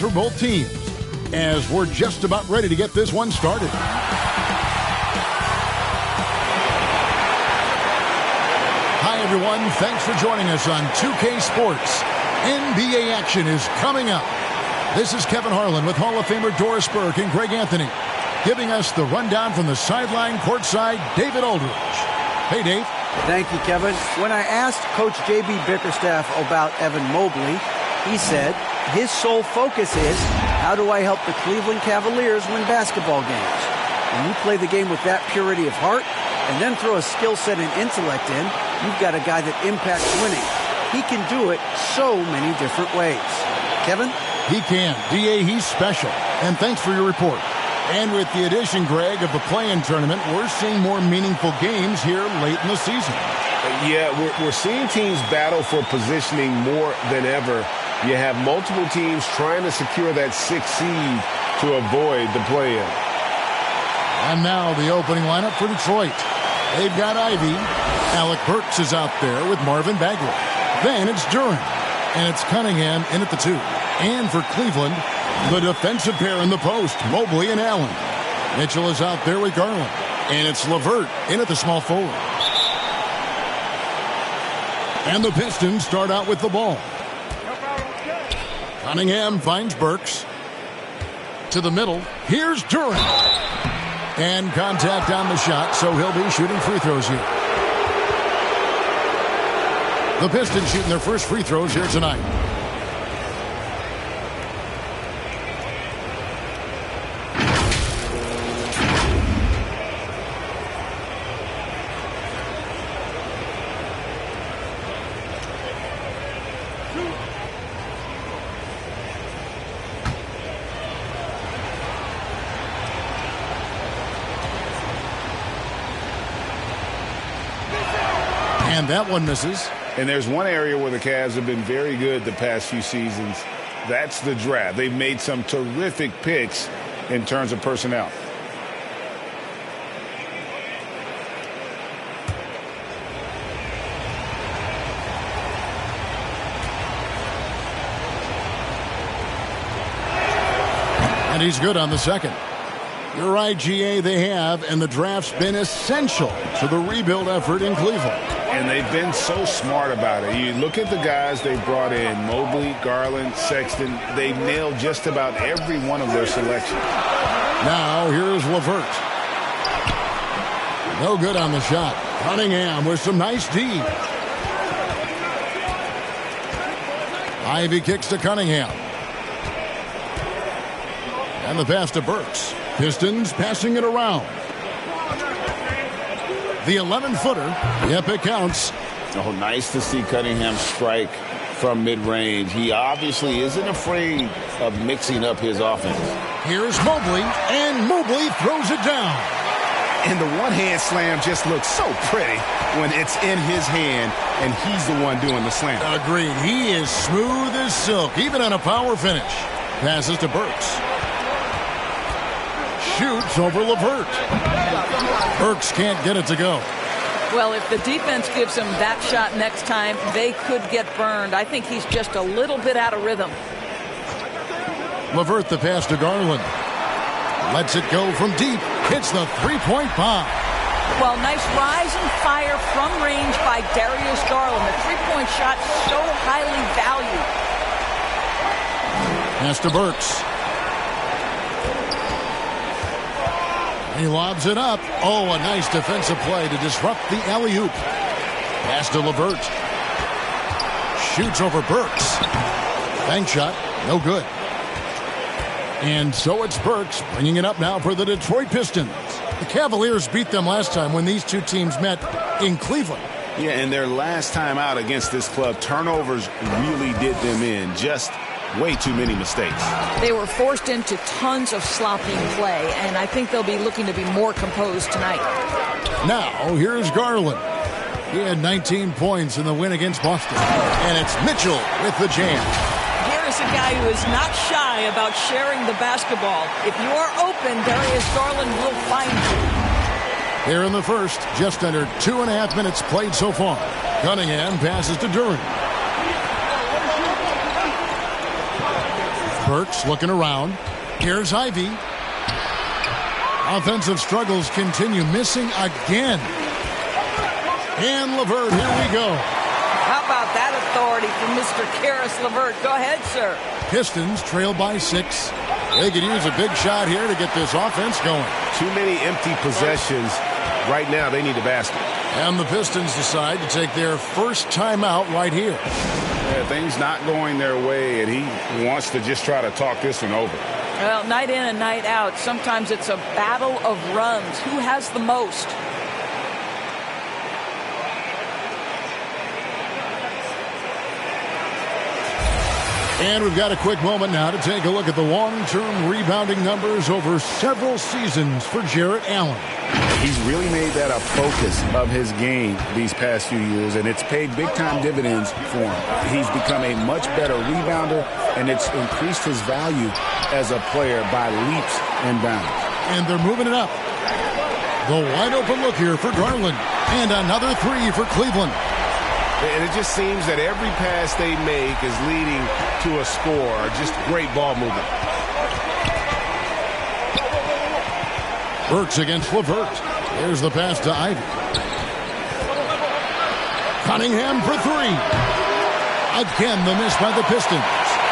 for both teams, as we're just about ready to get this one started. Hi, everyone. Thanks for joining us on 2K Sports. NBA action is coming up. This is Kevin Harlan with Hall of Famer Doris Burke and Greg Anthony, giving us the rundown from the sideline courtside, David Aldridge. Hey, Dave. Thank you, Kevin. When I asked Coach J.B. Bickerstaff about Evan Mobley, he said his sole focus is, how do I help the Cleveland Cavaliers win basketball games? When you play the game with that purity of heart and then throw a skill set and intellect in, you've got a guy that impacts winning. He can do it so many different ways. Kevin? He can. D.A., he's special. And thanks for your report. And with the addition, Greg, of the play-in tournament, we're seeing more meaningful games here late in the season. Yeah, we're seeing teams battle for positioning more than ever. You have multiple teams trying to secure that 6th seed to avoid the play-in. And now the opening lineup for Detroit. They've got Ivy. Alec Burks is out there with Marvin Bagley. Then it's Duran. And it's Cunningham in at the 2. And for Cleveland, the defensive pair in the post, Mobley and Allen. Mitchell is out there with Garland. And it's LeVert in at the small forward. And the Pistons start out with the ball. Cunningham finds Burks. To the middle. Here's Duran. And contact on the shot, so he'll be shooting free throws here. The Pistons shooting their first free throws here tonight. And that one misses. And there's one area where the Cavs have been very good the past few seasons. That's the draft. They've made some terrific picks in terms of personnel. And he's good on the second. You're right, GA, they have, and the draft's been essential to the rebuild effort in Cleveland. And they've been so smart about it. You look at the guys they brought in, Mobley, Garland, Sexton. They've nailed just about every one of their selections. Now, here's LeVert. No good on the shot. Cunningham with some nice D. Ivy kicks to Cunningham. And the pass to Burks. Pistons passing it around. The 11-footer. Yep, it counts. Oh, nice to see Cunningham strike from mid-range. He obviously isn't afraid of mixing up his offense. Here's Mobley, and Mobley throws it down. And the one-hand slam just looks so pretty when it's in his hand, and he's the one doing the slam. Agreed. He is smooth as silk, even on a power finish. Passes to Burks. Shoots over LeVert. Burks can't get it to go. Well, if the defense gives him that shot next time, they could get burned. I think he's just a little bit out of rhythm. LeVert the pass to Garland. Lets it go from deep. Hits the three-point bomb. Well, nice rise and fire from range by Darius Garland. The three-point shot so highly valued. Pass to Burks. He lobs it up. Oh, a nice defensive play to disrupt the alley-oop. Pass to LeVert. Shoots over Burks. Bank shot. No good. And so it's Burks bringing it up now for the Detroit Pistons. The Cavaliers beat them last time when these two teams met in Cleveland. Yeah, and their last time out against this club, turnovers really did them in. Just way too many mistakes. They were forced into tons of sloppy play, and I think they'll be looking to be more composed tonight. Now, here's Garland. He had 19 points in the win against Boston. And it's Mitchell with the jam. Here is a guy who is not shy about sharing the basketball. If you are open, Darius Garland will find you. Here in the first, just under 2.5 minutes played so far. Cunningham passes to Duran. Burks looking around. Here's Ivy. Offensive struggles continue, missing again. And LeVert, here we go. How about that authority from Mr. Karis LeVert? Go ahead, sir. Pistons trail by 6. They could use a big shot here to get this offense going. Too many empty possessions. Right now, they need a basket. And the Pistons decide to take their first timeout right here. Yeah, things not going their way, and he wants to just try to talk this one over. Well, night in and night out, sometimes it's a battle of runs. Who has the most? And we've got a quick moment now to take a look at the long-term rebounding numbers over several seasons for Jarrett Allen. He's really made that a focus of his game these past few years, and it's paid big-time dividends for him. He's become a much better rebounder, and it's increased his value as a player by leaps and bounds. And they're moving it up. The wide-open look here for Garland. And another 3 for Cleveland. And it just seems that every pass they make is leading to a score. Just great ball movement. Burks against LeVert. Here's the pass to Ivy. Cunningham for 3. Again, the miss by the Pistons.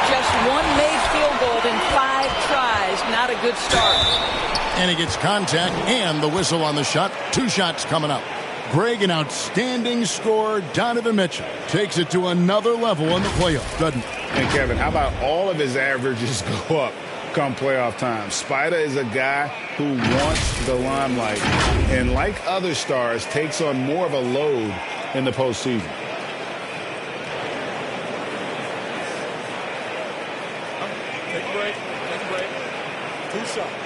Just one made field goal in 5 tries. Not a good start. And he gets contact and the whistle on the shot. 2 shots coming up. Greg, an outstanding scorer. Donovan Mitchell takes it to another level in the playoffs, doesn't he? And Kevin, how about all of his averages go up come playoff time? Spider is a guy who wants the limelight, and like other stars, takes on more of a load in the postseason. Take a break. Take a break. 2 shots.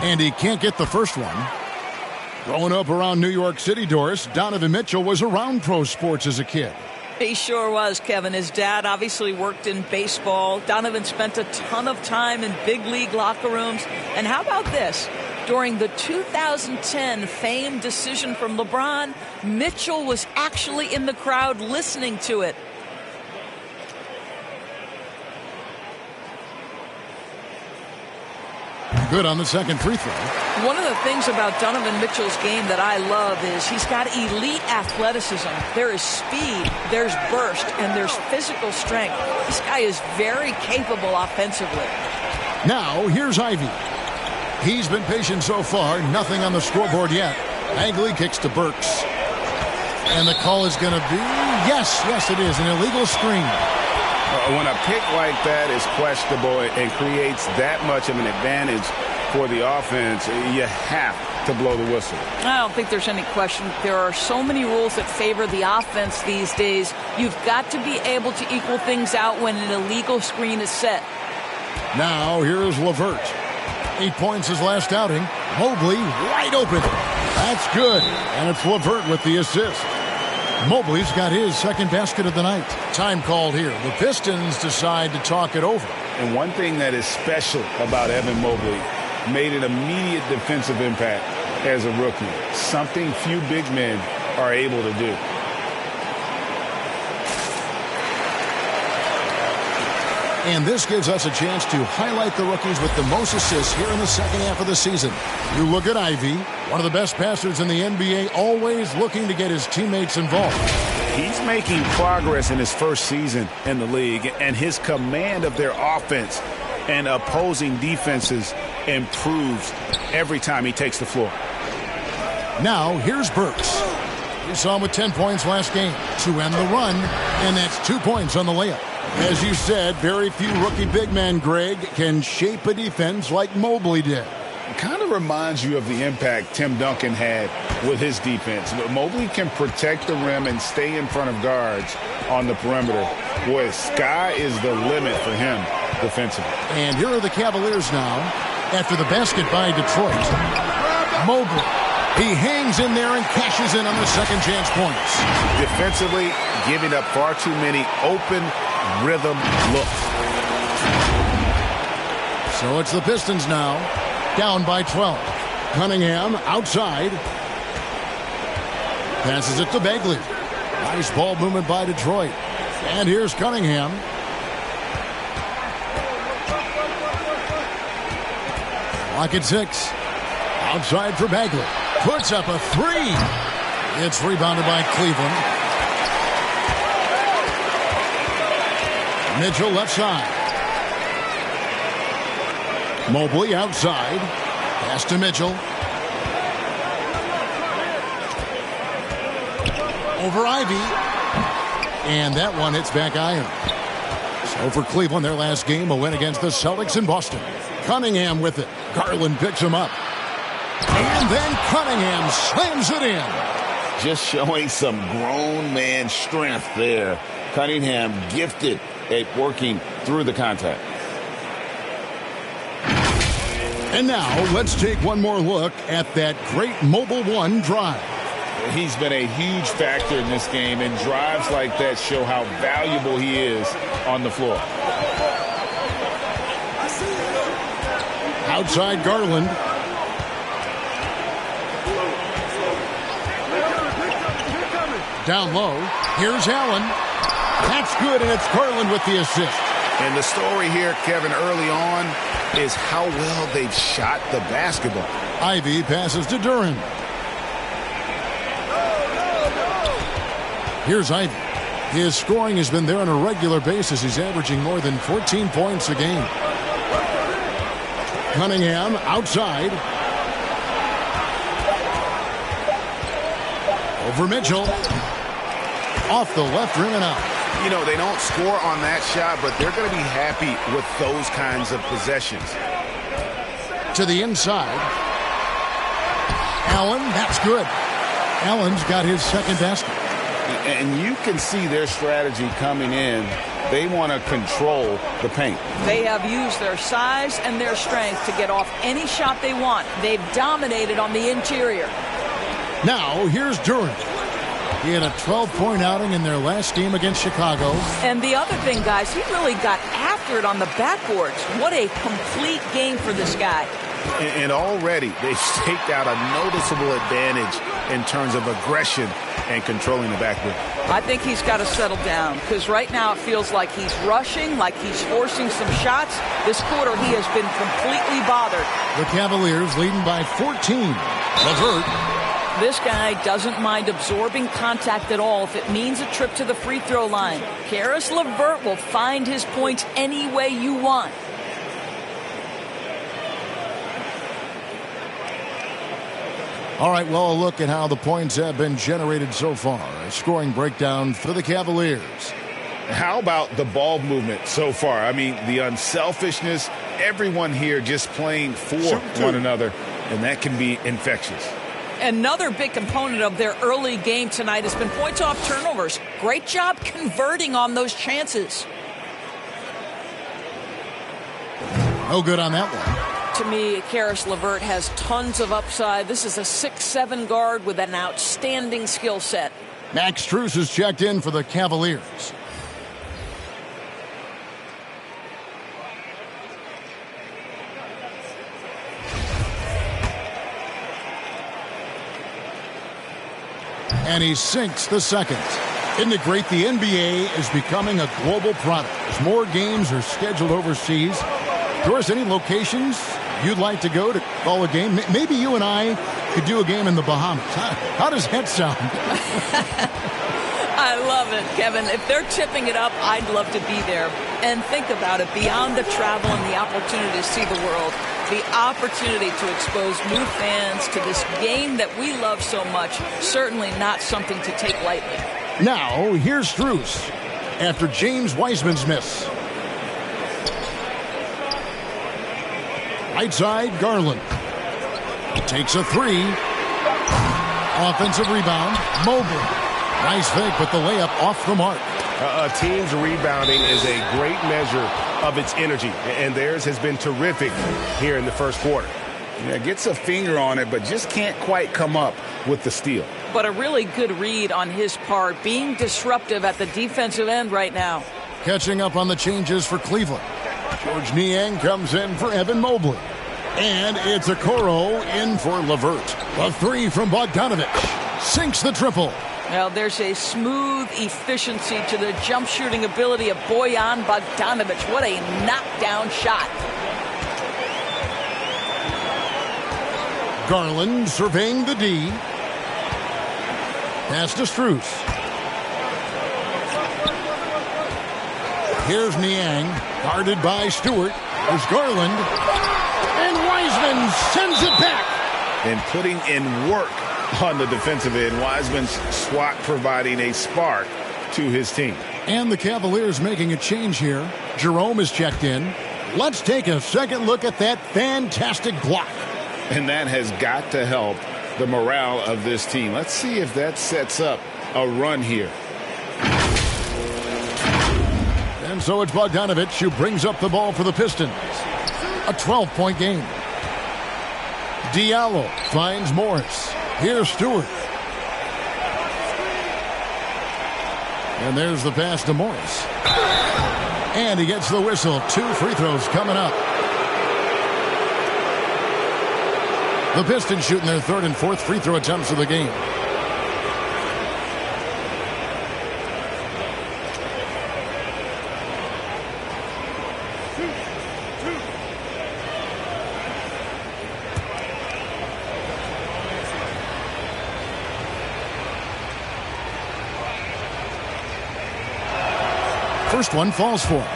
And he can't get the first one. Growing up around New York City, Doris, Donovan Mitchell was around pro sports as a kid. He sure was, Kevin. His dad obviously worked in baseball. Donovan spent a ton of time in big league locker rooms. And how about this? During the 2010 famed decision from LeBron, Mitchell was actually in the crowd listening to it. Good on the second free throw. One of the things about Donovan Mitchell's game that I love is he's got elite athleticism. There is speed, there's burst, and there's physical strength. This guy is very capable offensively. Now, here's Ivy. He's been patient so far. Nothing on the scoreboard yet. Bagley kicks to Burks. And the call is going to be, yes, it is, an illegal screen. When a pick like that is questionable and creates that much of an advantage for the offense, you have to blow the whistle. I don't think there's any question. There are so many rules that favor the offense these days. You've got to be able to equal things out when an illegal screen is set. Now, here's LeVert. 8 points his last outing. Mobley wide open. That's good. And it's LeVert with the assist. Mobley's got his second basket of the night. Time called here. The Pistons decide to talk it over. And one thing that is special about Evan Mobley, made an immediate defensive impact as a rookie. Something few big men are able to do. And this gives us a chance to highlight the rookies with the most assists here in the second half of the season. You look at Ivy, one of the best passers in the NBA, always looking to get his teammates involved. He's making progress in his first season in the league, and his command of their offense and opposing defenses improves every time he takes the floor. Now, here's Burks. We saw him with 10 points last game to end the run, and that's 2 points on the layup. As you said, very few rookie big men, Greg, can shape a defense like Mobley did. It kind of reminds you of the impact Tim Duncan had with his defense. Mobley can protect the rim and stay in front of guards on the perimeter. Boy, sky is the limit for him defensively. And here are the Cavaliers now after the basket by Detroit. Mobley. He hangs in there and cashes in on the second chance points. Defensively, giving up far too many open rhythm look. So it's the Pistons now, down by 12. Cunningham outside. Passes it to Bagley. Nice ball movement by Detroit. And here's Cunningham. Clock at 6. Outside for Bagley. Puts up a 3. It's rebounded by Cleveland. Mitchell left side. Mobley outside. Pass to Mitchell. Over Ivy. And that one hits back iron. So for Cleveland, their last game, a win against the Celtics in Boston. Cunningham with it. Garland picks him up. And then Cunningham slams it in. Just showing some grown man strength there. Cunningham gifted at working through the contact. And now let's take one more look at that great Mobile One drive. He's been a huge factor in this game, and drives like that show how valuable he is on the floor. Outside Garland. Down low. Here's Allen. That's good, and it's Garland with the assist. And the story here, Kevin, early on is how well they've shot the basketball. Ivy passes to Duran. Here's Ivy. His scoring has been there on a regular basis. He's averaging more than 14 points a game. Cunningham outside. Over Mitchell. Off the left rim and out. You know, they don't score on that shot, but they're going to be happy with those kinds of possessions. To the inside. Allen, that's good. Allen's got his second basket. And you can see their strategy coming in. They want to control the paint. They have used their size and their strength to get off any shot they want. They've dominated on the interior. Now, here's Durant. He had a 12-point outing in their last game against Chicago. And the other thing, guys, he really got after it on the backboards. What a complete game for this guy. And already they've staked out a noticeable advantage in terms of aggression and controlling the backboard. I think he's got to settle down because right now it feels like he's rushing, like he's forcing some shots. This quarter he has been completely bothered. The Cavaliers leading by 14. LeVert. This guy doesn't mind absorbing contact at all if it means a trip to the free throw line. Caris LeVert will find his points any way you want. All right, well, a look at how the points have been generated so far. A scoring breakdown for the Cavaliers. How about the ball movement so far? I mean, the unselfishness, everyone here just playing for one another, and that can be infectious. Another big component of their early game tonight has been points off turnovers. Great job converting on those chances. No good on that one. To me, Caris LeVert has tons of upside. This is a 6'7" guard with an outstanding skill set. Max Strus is checked in for the Cavaliers. And he sinks the second. Isn't it great? The NBA is becoming a global product. As more games are scheduled overseas. Doris, any locations you'd like to go to call a game? Maybe you and I could do a game in the Bahamas. How does that sound? I love it, Kevin. If they're tipping it up, I'd love to be there. And think about it, beyond the travel and the opportunity to see the world, the opportunity to expose new fans to this game that we love so much, certainly not something to take lightly. Now, here's Strus after James Wiseman's miss. Right side, Garland. Takes a three. Offensive rebound, Mobley. Nice fake, but the layup off the mark. A team's rebounding is a great measure of its energy, and theirs has been terrific here in the first quarter. Yeah, gets a finger on it, but just can't quite come up with the steal. But a really good read on his part, being disruptive at the defensive end right now. Catching up on the changes for Cleveland. George Niang comes in for Evan Mobley. And it's Okoro in for LeVert. The three from Bogdanovich. Sinks the triple. Well, there's a smooth efficiency to the jump shooting ability of Bojan Bogdanovich. What a knockdown shot. Garland surveying the D. Pass to Strus. Here's Niang, guarded by Stewart. There's Garland. And Wiseman sends it back. And putting in work on the defensive end. Wiseman's swat providing a spark to his team. And the Cavaliers making a change here. Jerome is checked in. Let's take a second look at that fantastic block. And that has got to help the morale of this team. Let's see if that sets up a run here. And so it's Bogdanovich who brings up the ball for the Pistons. A 12-point game. Diallo finds Morris. Here's Stewart. And there's the pass to Morris. And he gets the whistle. 2 free throws coming up. The Pistons shooting their third and fourth free throw attempts of the game. First one falls for him.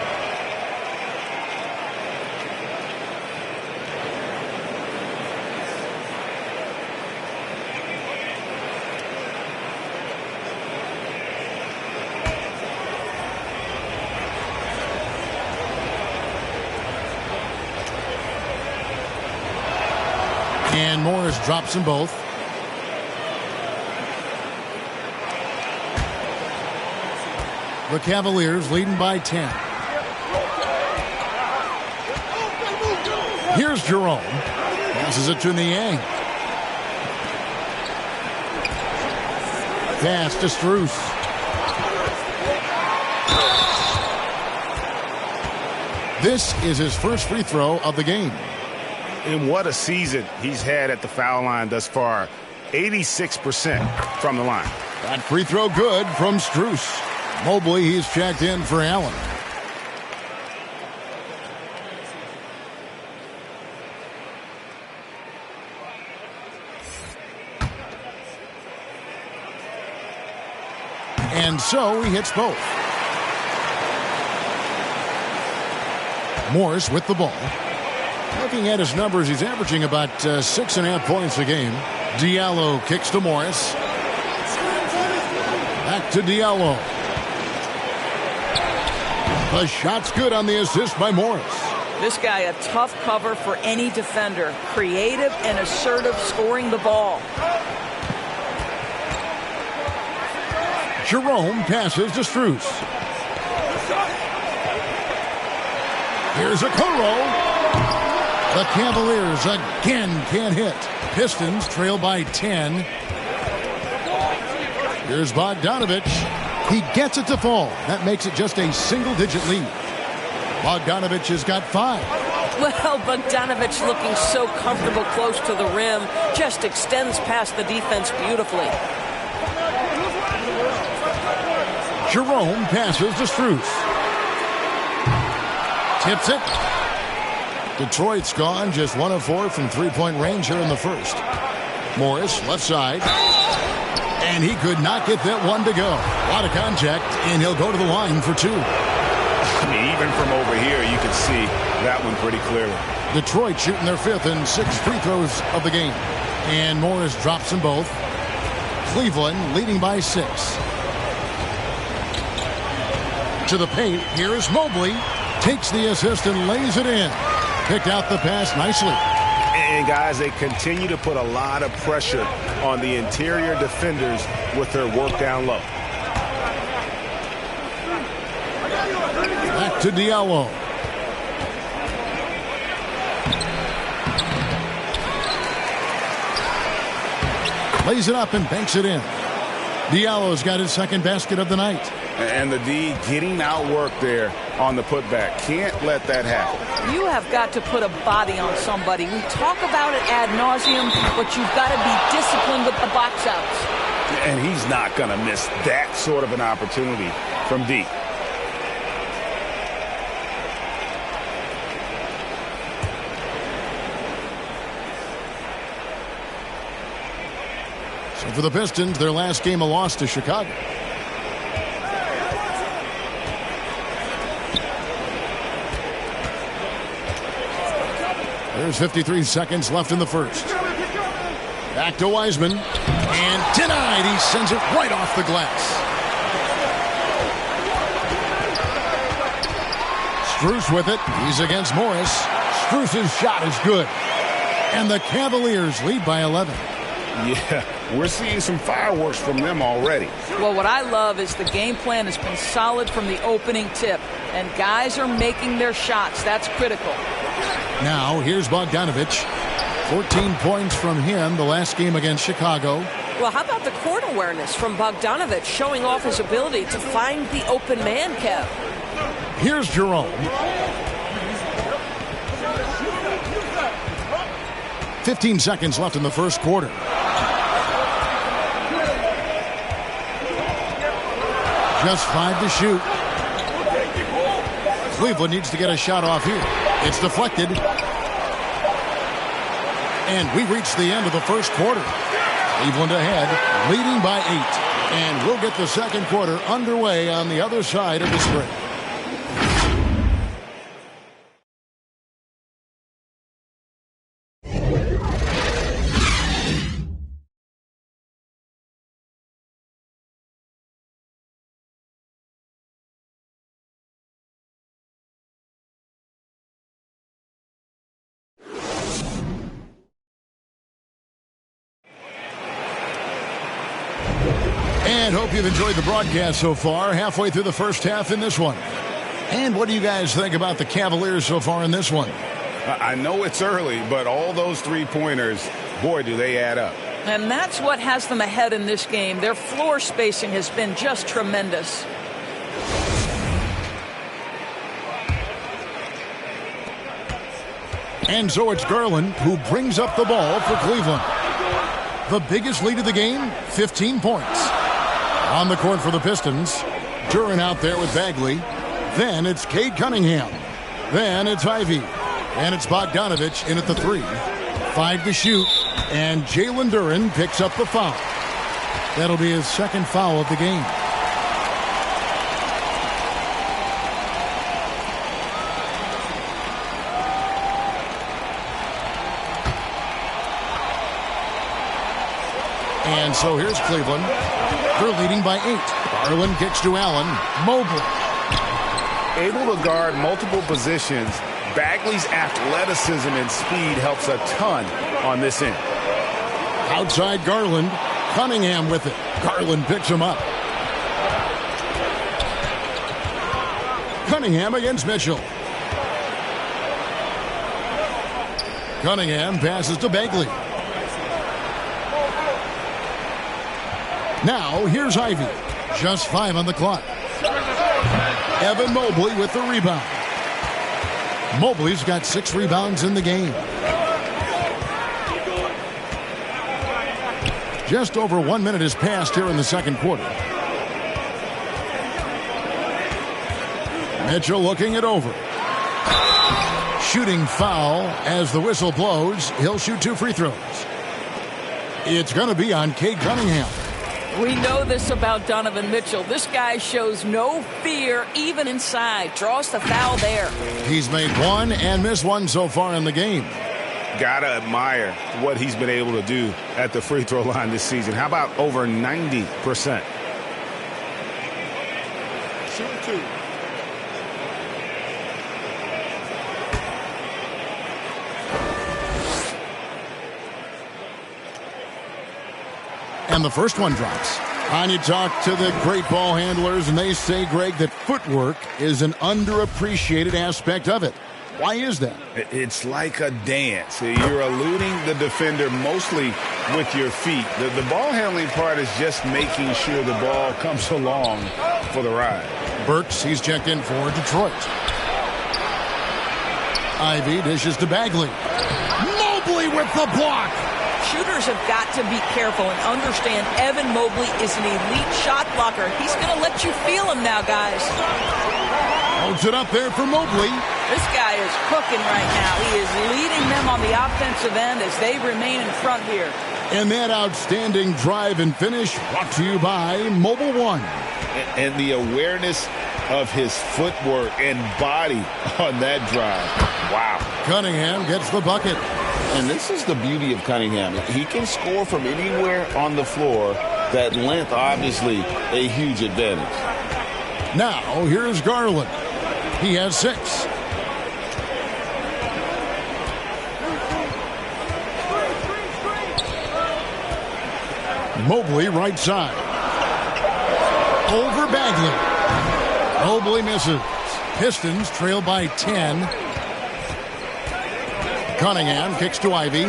And Morris drops them both. The Cavaliers leading by 10. Here's Jerome. Passes it to Niang. Pass to Strus. This is his first free throw of the game. And what a season he's had at the foul line thus far. 86% from the line. That free throw good from Strus. Mobley, he's checked in for Allen. And so he hits both. Morris with the ball. Looking at his numbers, he's averaging about 6.5 points a game. Diallo kicks to Morris. Back to Diallo. The shot's good on the assist by Morris. This guy, a tough cover for any defender. Creative and assertive scoring the ball. Jerome passes to Strus. Here's Okoro. The Cavaliers again can't hit. Pistons trail by 10. Here's Bogdanovich. He gets it to fall. That makes it just a single-digit lead. Bogdanovich has got 5. Well, Bogdanovich looking so comfortable close to the rim. Just extends past the defense beautifully. Jerome passes to Strus. Tips it. Detroit's gone just 1 of 4 from three-point range here in the first. Morris, left side. And he could not get that one to go. A lot of contact, and he'll go to the line for 2. I mean, even from over here, you can see that one pretty clearly. Detroit shooting their 5th and 6th free throws of the game. And Morris drops them both. Cleveland leading by 6. To the paint, here's Mobley. Takes the assist and lays it in. Picked out the pass nicely. And guys, they continue to put a lot of pressure on the interior defenders with their work down low. Back to Diallo. Lays it up and banks it in. Diallo's got his second basket of the night. And the D getting outworked there on the putback. Can't let that happen. You have got to put a body on somebody. We talk about it ad nauseum, but you've got to be disciplined with the box outs. And he's not going to miss that sort of an opportunity from D. So for the Pistons, their last game a loss to Chicago. There's 53 seconds left in the first. Back to Wiseman. And denied. He sends it right off the glass. Strus with it. He's against Morris. Strus's shot is good. And the Cavaliers lead by 11. Yeah, we're seeing some fireworks from them already. Well, what I love is the game plan has been solid from the opening tip. And guys are making their shots. That's critical. Now, here's Bogdanovich. 14 points from him the last game against Chicago. Well, how about the court awareness from Bogdanovich showing off his ability to find the open man, Kev? Here's Jerome. 15 seconds left in the first quarter. Just 5 to shoot. Cleveland needs to get a shot off here. It's deflected. And we reach the end of the first quarter. Cleveland ahead, leading by 8. And we'll get the second quarter underway on the other side of this break. And hope you've enjoyed the broadcast so far. Halfway through the first half in this one. And what do you guys think about the Cavaliers so far in this one? I know it's early, but all those three-pointers, boy, do they add up. And that's what has them ahead in this game. Their floor spacing has been just tremendous. And so it's Garland who brings up the ball for Cleveland. The biggest lead of the game, 15 points. On the court for the Pistons, Duren out there with Bagley. Then it's Cade Cunningham. Then it's Ivy. And it's Bogdanovich in at the 3. 5 to shoot. And Jalen Duren picks up the foul. That'll be his second foul of the game. And so here's Cleveland. They're leading by 8. Garland kicks to Allen. Mobley. Able to guard multiple positions, Bagley's athleticism and speed helps a ton on this end. Outside Garland. Cunningham with it. Garland picks him up. Cunningham against Mitchell. Cunningham passes to Bagley. Now, here's Ivy. Just 5 on the clock. Evan Mobley with the rebound. Mobley's got 6 rebounds in the game. Just over 1 minute has passed here in the second quarter. Mitchell looking it over. Shooting foul as the whistle blows. He'll shoot 2 free throws. It's going to be on Cade Cunningham. We know this about Donovan Mitchell. This guy shows no fear even inside. Draws the foul there. He's made 1 and missed 1 so far in the game. Gotta admire what he's been able to do at the free throw line this season. How about over 90%? Shoot 2. And the first one drops. And you talk to the great ball handlers, and they say, Greg, that footwork is an underappreciated aspect of it. Why is that? It's like a dance. You're eluding the defender mostly with your feet. The ball handling part is just making sure the ball comes along for the ride. Burks, he's checked in for Detroit. Ivy dishes to Bagley. Mobley with the block. Shooters have got to be careful and understand Evan Mobley is an elite shot blocker. He's going to let you feel him now, guys. Holds it up there for Mobley. This guy is cooking right now. He is leading them on the offensive end as they remain in front here. And that outstanding drive and finish brought to you by Mobile One. And the awareness of his footwork and body on that drive. Wow. Cunningham gets the bucket. And this is the beauty of Cunningham. He can score from anywhere on the floor. That length, obviously, a huge advantage. Now, here's Garland. He has 6. Mobley right side. Over Bagley. Mobley misses. Pistons trail by 10. Cunningham kicks to Ivy.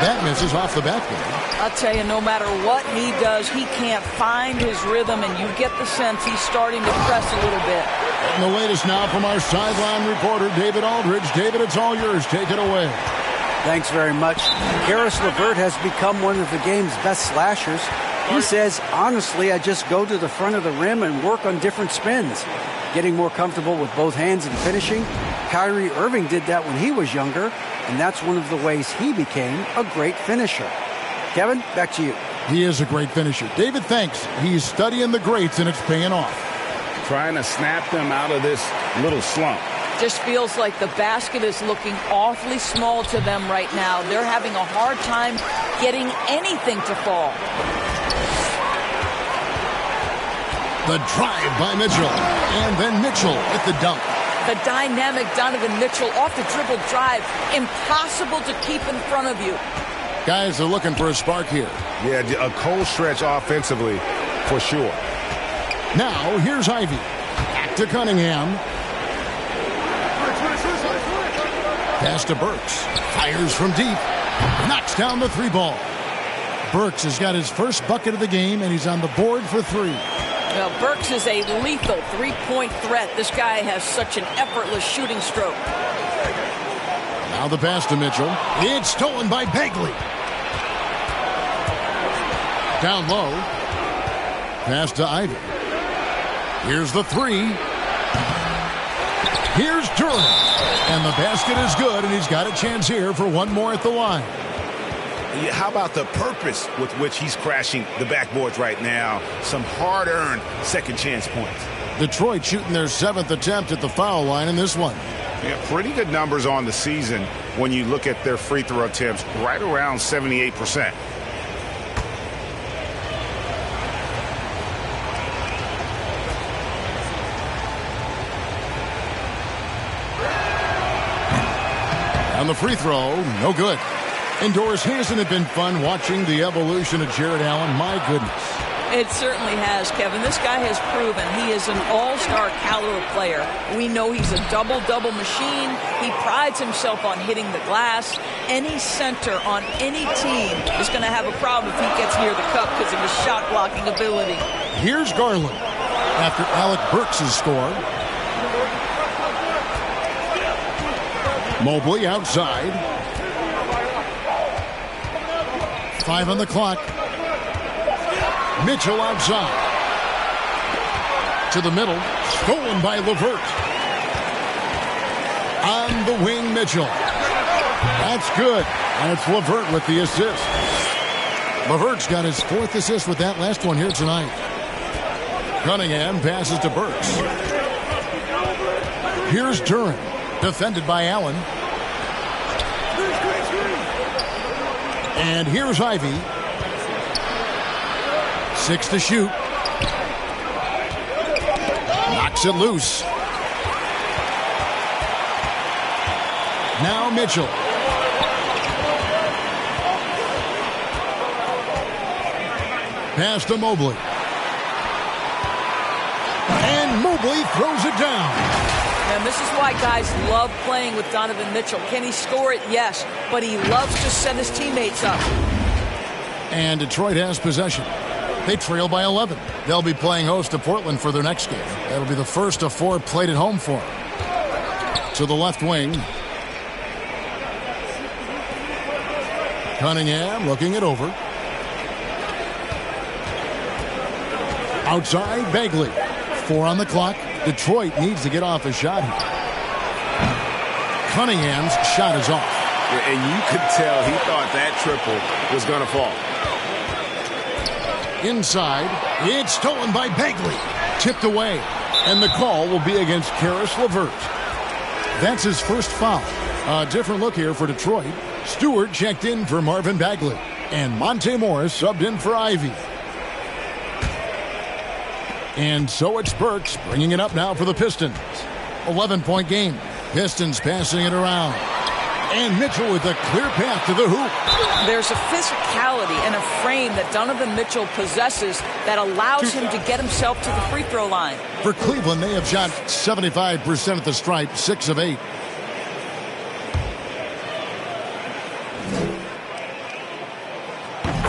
That misses off the backboard. I'll tell you, no matter what he does, he can't find his rhythm, and you get the sense he's starting to press a little bit. And the latest now from our sideline reporter, David Aldridge. David, it's all yours. Take it away. Thanks very much. Karis LeVert has become one of the game's best slashers. He says, honestly, I just go to the front of the rim and work on different spins. Getting more comfortable with both hands and finishing. Kyrie Irving did that when he was younger, and that's one of the ways he became a great finisher. Kevin, back to you. He is a great finisher. David, thanks. He's studying the greats, and it's paying off. Trying to snap them out of this little slump. Just feels like the basket is looking awfully small to them right now. They're having a hard time getting anything to fall. The drive by Mitchell, and then Mitchell with the dunk. The dynamic Donovan Mitchell off the dribble drive. Impossible to keep in front of you. Guys are looking for a spark here. Yeah, a cold stretch offensively for sure. Now, here's Ivy. Back to Cunningham. Pass to Burks. Fires from deep. Knocks down the 3 ball. Burks has got his first bucket of the game, and he's on the board for 3. Well, Burks is a lethal three-point threat. This guy has such an effortless shooting stroke. Now the pass to Mitchell. It's stolen by Bagley. Down low. Pass to Ivy. Here's the 3. Here's Durham. And the basket is good, and he's got a chance here for one more at the line. How about the purpose with which he's crashing the backboards right now? Some hard-earned second chance points. Detroit shooting their 7th attempt at the foul line in this one. Yeah, pretty good numbers on the season when you look at their free throw attempts, right around 78%. On the free throw, no good. Indoors, hasn't it been fun watching the evolution of Jared Allen? My goodness. It certainly has, Kevin. This guy has proven he is an all-star caliber player. We know he's a double-double machine. He prides himself on hitting the glass. Any center on any team is going to have a problem if he gets near the cup because of his shot-blocking ability. Here's Garland after Alec Burks has scored. Mobley outside. 5 on the clock. Mitchell outside. To the middle. Stolen by LeVert. On the wing, Mitchell. That's good. And it's LeVert with the assist. LeVert's got his 4th assist with that last one here tonight. Cunningham passes to Burks. Here's Durham. Defended by Allen. And here's Ivy. 6 to shoot. Knocks it loose. Now Mitchell. Pass to Mobley. And Mobley throws it down. And this is why guys love playing with Donovan Mitchell. Can he score it? Yes. But he loves to set his teammates up. And Detroit has possession. They trail by 11. They'll be playing host to Portland for their next game. That'll be the first of 4 played at home for them. To the left wing. Cunningham looking it over. Outside, Bagley. 4 on the clock. Detroit needs to get off a shot here. Cunningham's shot is off. And you could tell he thought that triple was going to fall. Inside, it's stolen by Bagley. Tipped away. And the call will be against Karis LeVert. That's his first foul. A different look here for Detroit. Stewart checked in for Marvin Bagley. And Monte Morris subbed in for Ivy. And so it's Burks bringing it up now for the Pistons. 11-point game. Pistons passing it around. And Mitchell with a clear path to the hoop. There's a physicality and a frame that Donovan Mitchell possesses that allows him to get himself to the free throw line. For Cleveland, they have shot 75% at the stripe, 6 of 8.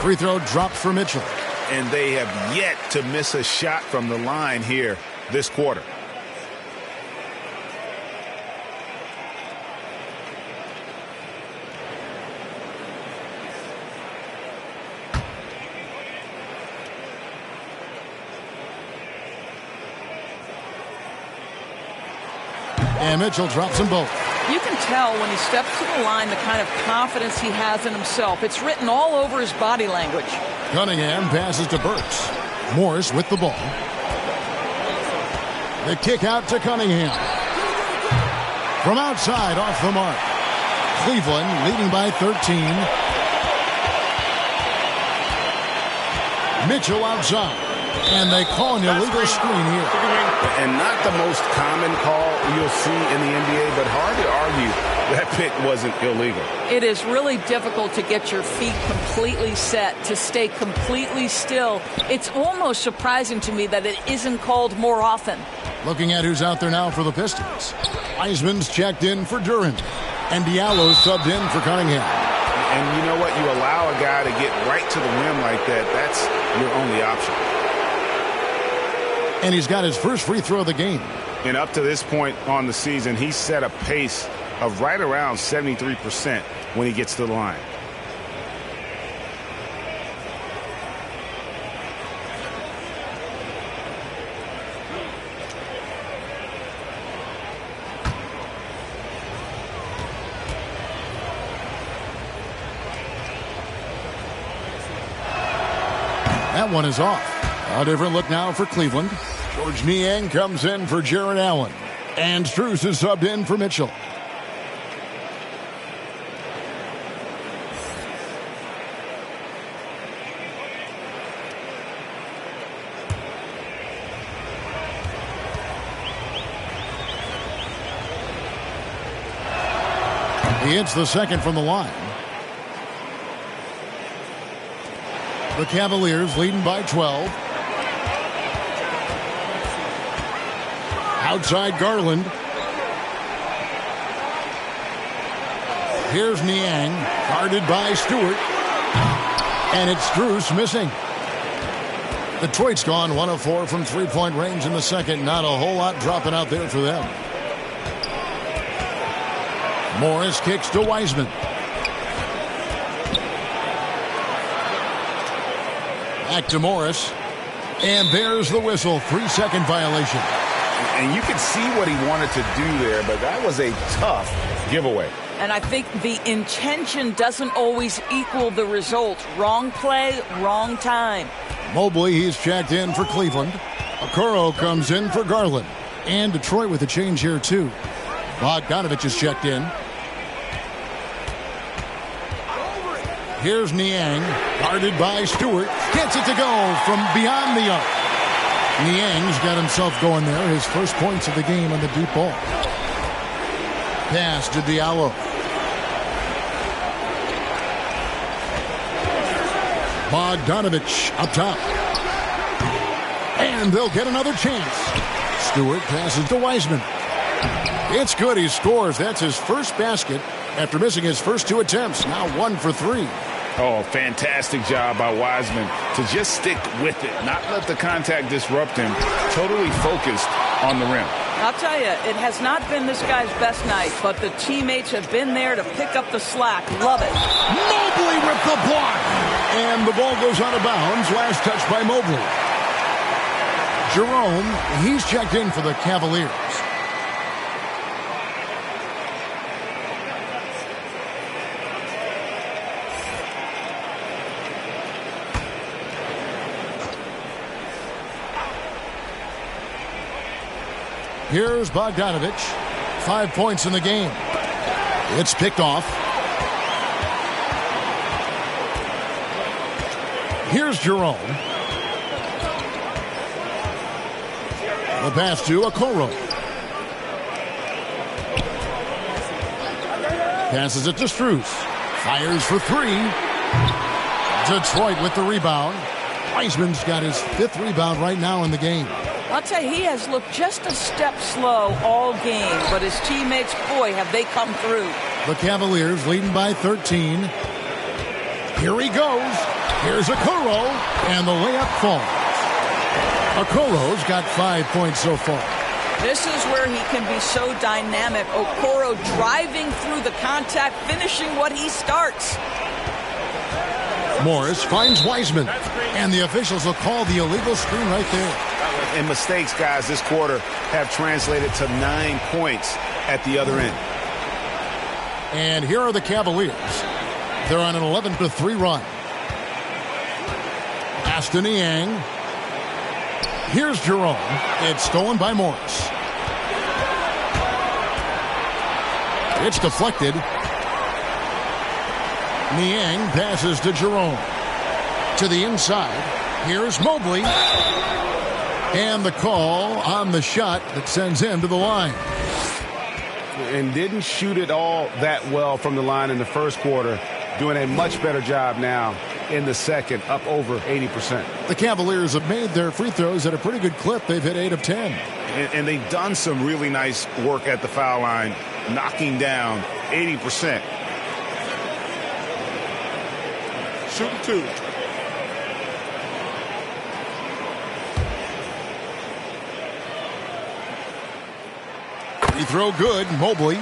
Free throw dropped for Mitchell. And they have yet to miss a shot from the line here this quarter. And Mitchell drops them both. You can tell when he steps to the line the kind of confidence he has in himself. It's written all over his body language. Cunningham passes to Burks. Morris with the ball. The kick out to Cunningham. From outside, off the mark. Cleveland leading by 13. Mitchell outside. And they call an illegal screen here. And not the most common call you'll see in the NBA, but hard to argue that pick wasn't illegal. It is really difficult to get your feet completely set, to stay completely still. It's almost surprising to me that it isn't called more often. Looking at who's out there now for the Pistons. Wiseman's checked in for Durant. And Diallo's subbed in for Cunningham. And you know what? You allow a guy to get right to the rim like that. That's your only option. And he's got his first free throw of the game. And up to this point on the season, he's set a pace of right around 73% when he gets to the line. That one is off. A different look now for Cleveland. George Niang comes in for Jarrett Allen. And Strus is subbed in for Mitchell. He hits the second from the line. The Cavaliers leading by 12. Outside Garland. Here's Niang, guarded by Stewart. And it's Strus missing. Detroit's gone 1 of 4 from three-point range in the second. Not a whole lot dropping out there for them. Morris kicks to Wiseman. Back to Morris. And there's the whistle. 3-second violation. And you can see what he wanted to do there, but that was a tough giveaway. And I think the intention doesn't always equal the result. Wrong play, wrong time. Mobley, he's checked in for Cleveland. Okoro comes in for Garland. And Detroit with a change here, too. Bogdanovich is checked in. Here's Niang, guarded by Stewart. Gets it to go from beyond the arc. Niang's got himself going there. His first points of the game on the deep ball. Pass to Diallo. Bogdanovich up top. And they'll get another chance. Stewart passes to Wiseman. It's good. He scores. That's his first basket after missing his first 2 attempts. Now 1 for 3. Oh, fantastic job by Wiseman to just stick with it, not let the contact disrupt him. Totally focused on the rim. I'll tell you, it has not been this guy's best night, but the teammates have been there to pick up the slack. Love it. Mobley with the block. And the ball goes out of bounds. Last touch by Mobley. Jerome, he's checked in for the Cavaliers. Here's Bogdanovich. 5 points in the game. It's picked off. Here's Jerome. The pass to Okoro. Passes it to Strus. Fires for 3. Detroit with the rebound. Wiseman's got his 5th rebound right now in the game. I'll tell you, he has looked just a step slow all game, but his teammates, boy, have they come through. The Cavaliers leading by 13. Here he goes. Here's Okoro, and the layup falls. Okoro's got 5 points so far. This is where he can be so dynamic. Okoro driving through the contact, finishing what he starts. Morris finds Wiseman, and the officials will call the illegal screen right there. And mistakes, guys, this quarter have translated to 9 points at the other end. And here are the Cavaliers. They're on an 11-3 run. Aston Yang. Here's Jerome. It's stolen by Morris. It's deflected. Niang passes to Jerome. To the inside. Here's Mobley. And the call on the shot that sends him to the line. And didn't shoot it all that well from the line in the first quarter. Doing a much better job now in the second, up over 80%. The Cavaliers have made their free throws at a pretty good clip. They've hit 8 of 10. And they've done some really nice work at the foul line, knocking down 80%. Shooting 2. Free throw good. Mobley.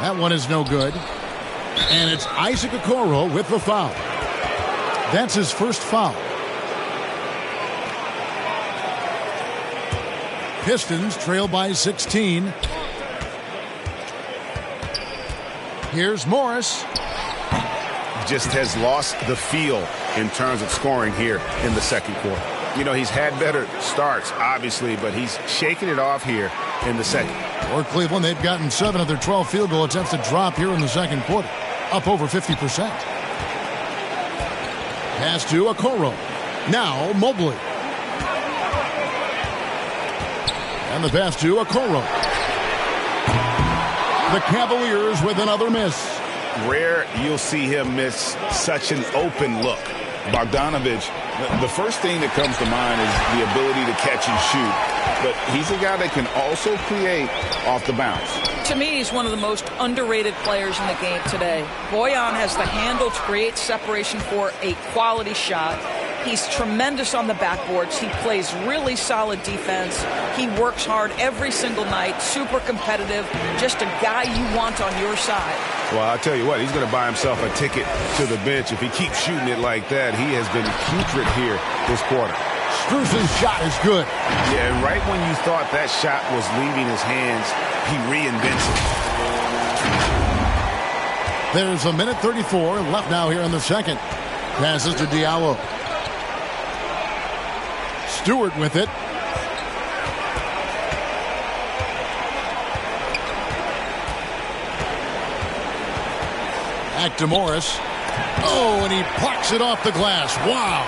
That one is no good. And it's Isaac Okoro with the foul. That's his first foul. Pistons trail by 16. Here's Morris. Just has lost the feel in terms of scoring here in the second quarter. You know, he's had better starts, obviously, but he's shaking it off here in the second. For Cleveland, they've gotten 7 of their 12 field goal attempts to drop here in the second quarter. Up over 50%. Pass to Okoro. Now Mobley. And the pass to Okoro. The Cavaliers with another miss. Rare you'll see him miss such an open look. Bogdanovich, the first thing that comes to mind is the ability to catch and shoot. But he's a guy that can also create off the bounce. To me, he's one of the most underrated players in the game today. Bojan has the handle to create separation for a quality shot. He's tremendous on the backboards. He plays really solid defense. He works hard every single night, super competitive, just a guy you want on your side. Well, I'll tell you what, he's going to buy himself a ticket to the bench. If he keeps shooting it like that, he has been putrid here this quarter. Strus's shot is good. Yeah, and right when you thought that shot was leaving his hands, he reinvents it. There's a minute 34 left now here in the second. Passes to Diallo. Stewart with it. Back to Morris. Oh, and he plucks it off the glass. Wow.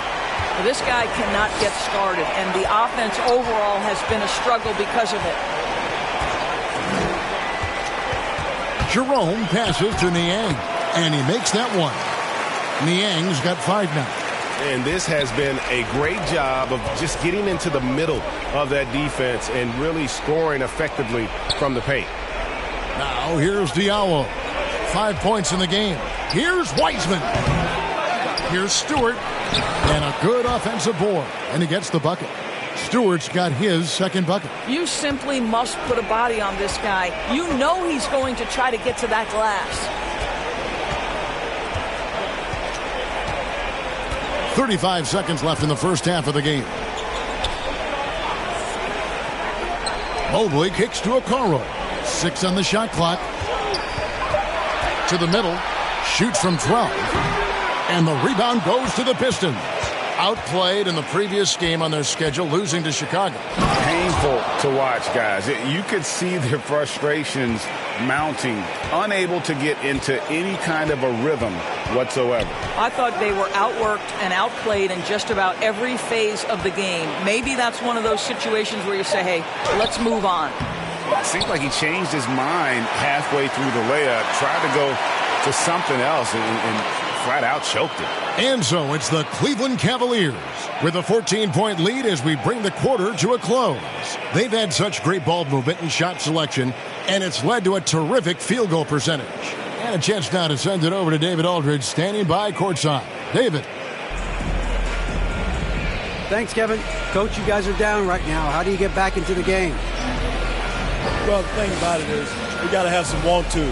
This guy cannot get started, and the offense overall has been a struggle because of it. Jerome passes to Niang. And he makes that one. Niang's got 5 now. And this has been a great job of just getting into the middle of that defense and really scoring effectively from the paint. Now here's Diallo. 5 points in the game. Here's Wiseman. Here's Stewart. And a good offensive board. And he gets the bucket. Stewart's got his second bucket. You simply must put a body on this guy. You know he's going to try to get to that glass. 35 seconds left in the first half of the game. Mobley kicks to Okoro. 6 on the shot clock. To the middle. Shoots from 12. And the rebound goes to the Pistons. Outplayed in the previous game on their schedule, losing to Chicago. Painful to watch, guys. You could see their frustrations mounting, unable to get into any kind of a rhythm whatsoever. I thought they were outworked and outplayed in just about every phase of the game. Maybe that's one of those situations where you say, hey, let's move on. It seemed like he changed his mind halfway through the layup, tried to go to something else, and flat out choked it. And so it's the Cleveland Cavaliers with a 14-point lead as we bring the quarter to a close. They've had such great ball movement and shot selection, and it's led to a terrific field goal percentage. And a chance now to send it over to David Aldridge, standing by courtside. David. Thanks, Kevin. Coach, you guys are down right now. How do you get back into the game? Well, the thing about it is we got to have some want-to.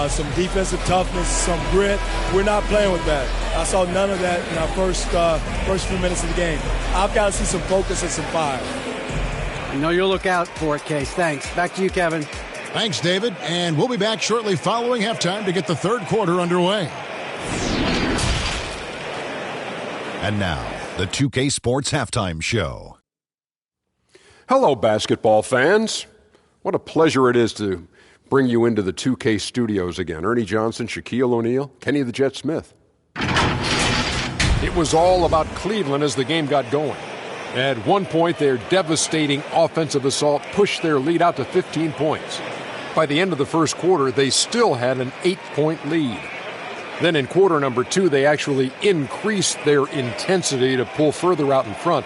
Some defensive toughness, some grit. We're not playing with that. I saw none of that in our first few minutes of the game. I've got to see some focus and some fire. I know you'll look out for it, Case. Thanks. Back to you, Kevin. Thanks, David. And we'll be back shortly following halftime to get the third quarter underway. And now, the 2K Sports Halftime Show. Hello, basketball fans. What a pleasure it is to bring you into the 2K studios again. Ernie Johnson, Shaquille O'Neal, Kenny the Jet Smith. It was all about Cleveland as the game got going. At one point, their devastating offensive assault pushed their lead out to 15 points. By the end of the first quarter, they still had an 8-point lead. Then in quarter number 2, they actually increased their intensity to pull further out in front,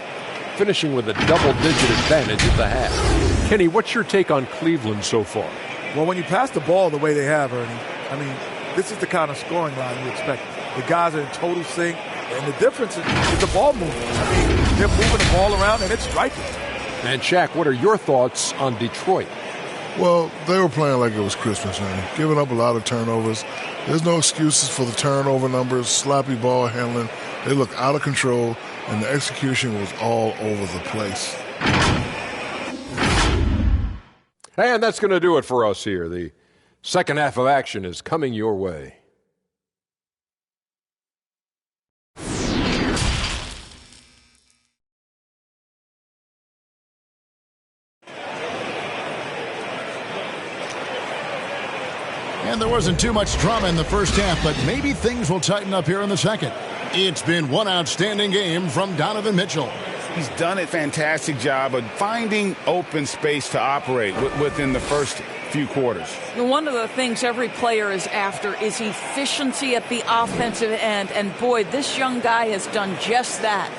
finishing with a double-digit advantage at the half. Kenny, what's your take on Cleveland so far? Well, when you pass the ball the way they have, Ernie, I mean, this is the kind of scoring line you expect. The guys are in total sync, and the difference is the ball movement. I mean, they're moving the ball around, and it's striking. And, Shaq, what are your thoughts on Detroit? Well, they were playing like it was Christmas, Ernie, giving up a lot of turnovers. There's no excuses for the turnover numbers, sloppy ball handling. They look out of control, and the execution was all over the place. And that's going to do it for us here. The second half of action is coming your way. And there wasn't too much drama in the first half, but maybe things will tighten up here in the second. It's been one outstanding game from Donovan Mitchell. He's done a fantastic job of finding open space to operate within the first few quarters. One of the things every player is after is efficiency at the offensive end. And, boy, this young guy has done just that.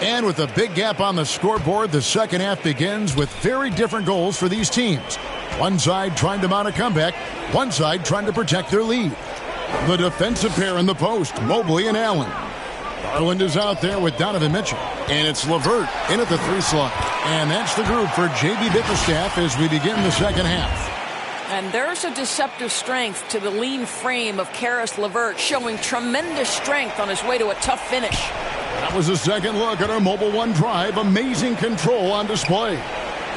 And with a big gap on the scoreboard, the second half begins with very different goals for these teams. One side trying to mount a comeback, one side trying to protect their lead. The defensive pair in the post, Mobley and Allen. Garland is out there with Donovan Mitchell. And it's LeVert in at the 3 slot. And that's the group for J.B. Bickerstaff as we begin the second half. And there's a deceptive strength to the lean frame of Karis LeVert, showing tremendous strength on his way to a tough finish. That was a second look at our Mobile One drive. Amazing control on display.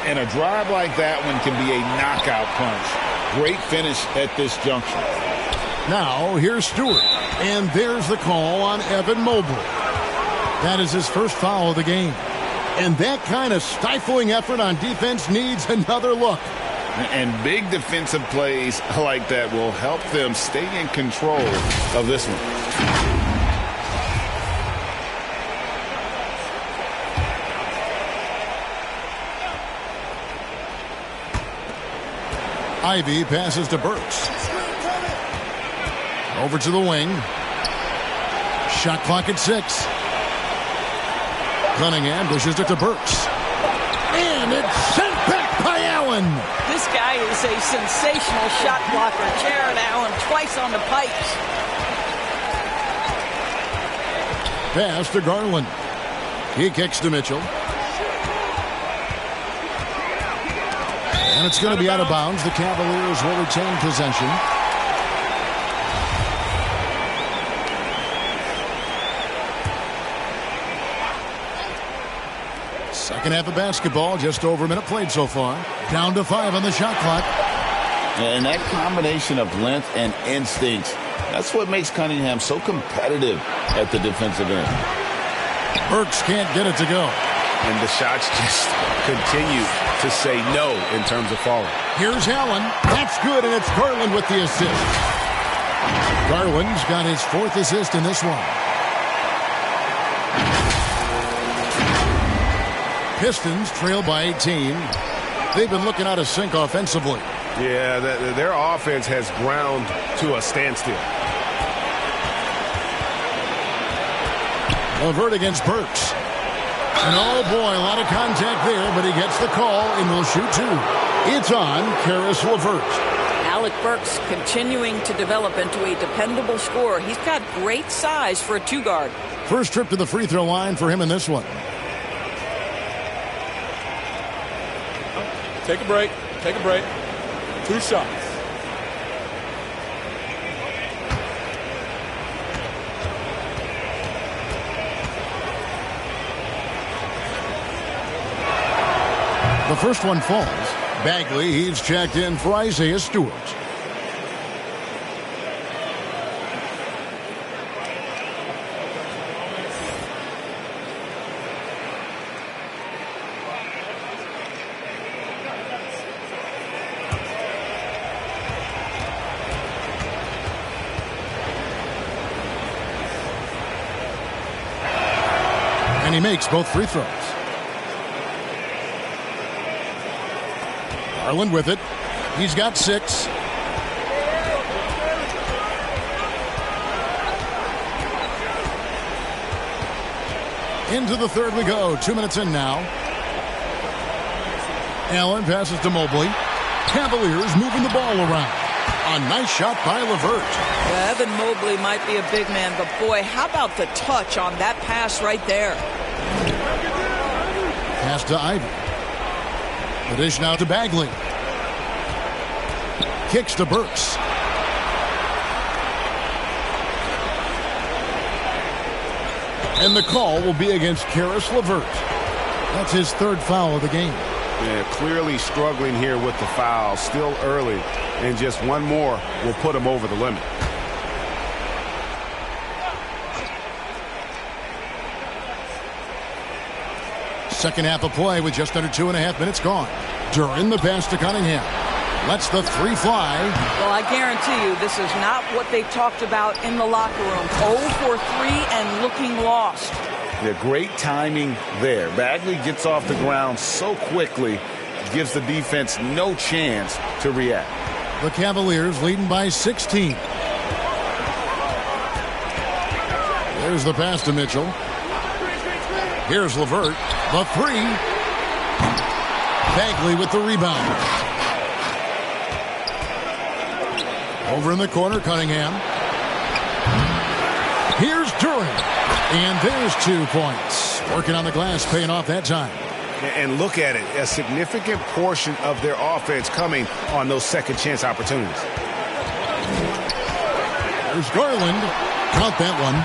And a drive like that one can be a knockout punch. Great finish at this juncture. Now, here's Stewart. And there's the call on Evan Mobley. That is his first foul of the game. And that kind of stifling effort on defense needs another look. And big defensive plays like that will help them stay in control of this one. Ivy passes to Burks. Over to the wing. Shot clock at 6. Cunningham dishes it to Burks. And it's sent back by Allen. This guy is a sensational shot blocker. Jared Allen twice on the pipes. Pass to Garland. He kicks to Mitchell. And it's going to be out of bounds. The Cavaliers will retain possession. Second half of basketball, just over a minute played so far. Down to 5 on the shot clock. And that combination of length and instincts, that's what makes Cunningham so competitive at the defensive end. Burks can't get it to go. And the shots just continue to say no in terms of falling. Here's Allen. That's good, and it's Garland with the assist. Garland's got his 4th assist in this one. Pistons trail by 18. They've been looking out of sync offensively. Yeah, their offense has ground to a standstill. LeVert against Burks. And oh boy, a lot of contact there, but he gets the call and will shoot 2. It's on Caris LeVert. Alec Burks continuing to develop into a dependable scorer. He's got great size for a 2-guard. First trip to the free throw line for him in this one. Take a break. Take a break. 2 shots. The first one falls. Bagley, he's checked in for Isaiah Stewart. And he makes both free throws. Garland with it. He's got 6. Into the third we go. 2 minutes in now. Allen passes to Mobley. Cavaliers moving the ball around. A nice shot by LeVert. Yeah, Evan Mobley might be a big man, but boy, how about the touch on that pass right there? Pass to Ivy. The dish now to Bagley. Kicks to Burks. And the call will be against Caris LeVert. That's his 3rd foul of the game. Yeah, clearly struggling here with the foul. Still early. And just one more will put him over the limit. Second half of play with just under 2.5 minutes gone. During the pass to Cunningham. Lets the 3 fly. Well, I guarantee you this is not what they talked about in the locker room. 0 for 3 and looking lost. Yeah, great timing there. Bagley gets off the ground so quickly, gives the defense no chance to react. The Cavaliers leading by 16. There's the pass to Mitchell. Here's LeVert. The 3. Bagley with the rebound. Over in the corner, Cunningham. Here's Durant. And there's 2 points. Working on the glass, paying off that time. And look at it. A significant portion of their offense coming on those second chance opportunities. There's Garland. Count that one.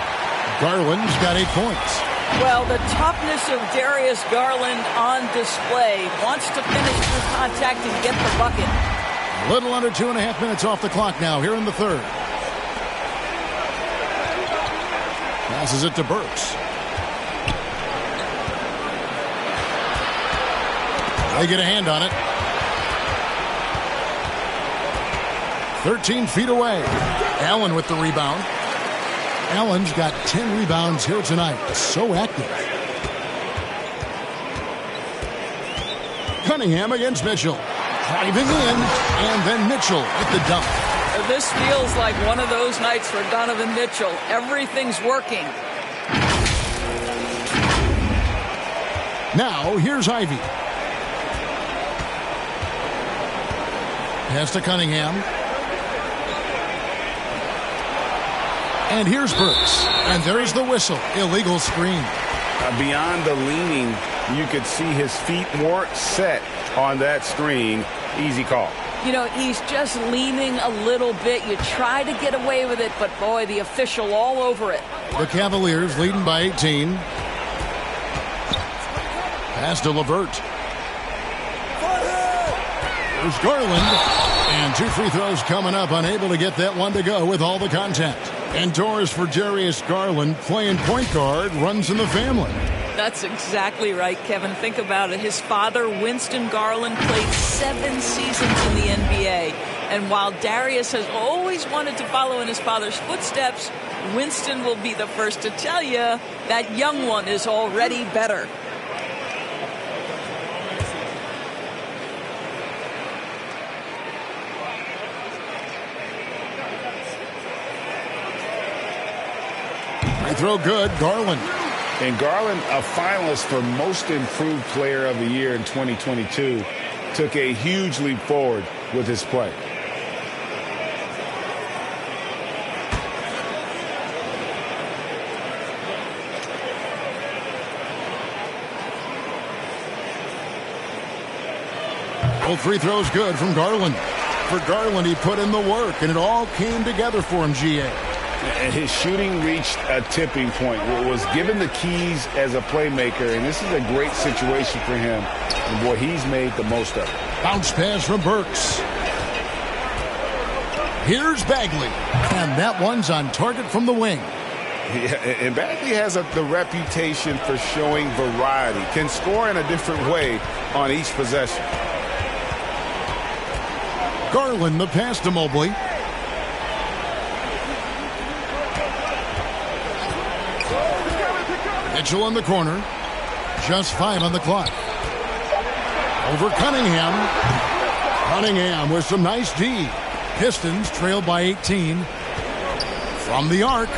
Garland's got 8 points. Well, the toughness of Darius Garland on display. Wants to finish through contact and get the bucket. A little under 2.5 minutes off the clock now here in the third. Passes it to Burks. They get a hand on it. 13 feet away. Allen with the rebound. Allen's got 10 rebounds here tonight. So active. Cunningham against Mitchell. Driving in, and then Mitchell with the dunk. This feels like one of those nights for Donovan Mitchell. Everything's working. Now, here's Ivy. Pass to Cunningham. And here's Burks. And there's the whistle. Illegal screen. Beyond the leaning, you could see his feet weren't set on that screen. Easy call. You know, he's just leaning a little bit. You try to get away with it, but boy, the official all over it. The Cavaliers leading by 18. Pass to LeVert. There's Garland. And 2 free throws coming up. Unable to get that one to go with all the contact. Indoors for Darius Garland, playing point guard, runs in the family. That's exactly right, Kevin. Think about it. His father, Winston Garland, played 7 seasons in the NBA. And while Darius has always wanted to follow in his father's footsteps, Winston will be the first to tell you that young one is already better. Free throw good, Garland. And Garland, a finalist for Most Improved Player of the Year in 2022, took a huge leap forward with his play. Both free throws good from Garland. For Garland, he put in the work, and it all came together for him, GA. And his shooting reached a tipping point. Was given the keys as a playmaker, and this is a great situation for him. And boy, he's made the most of it. Bounce pass from Burks. Here's Bagley. And that one's on target from the wing. Yeah, and Bagley has the reputation for showing variety. Can score in a different way on each possession. Garland, the pass to Mobley. Mitchell in the corner. Just 5 on the clock. Over Cunningham. Cunningham with some nice D. Pistons trailed by 18. From the arc.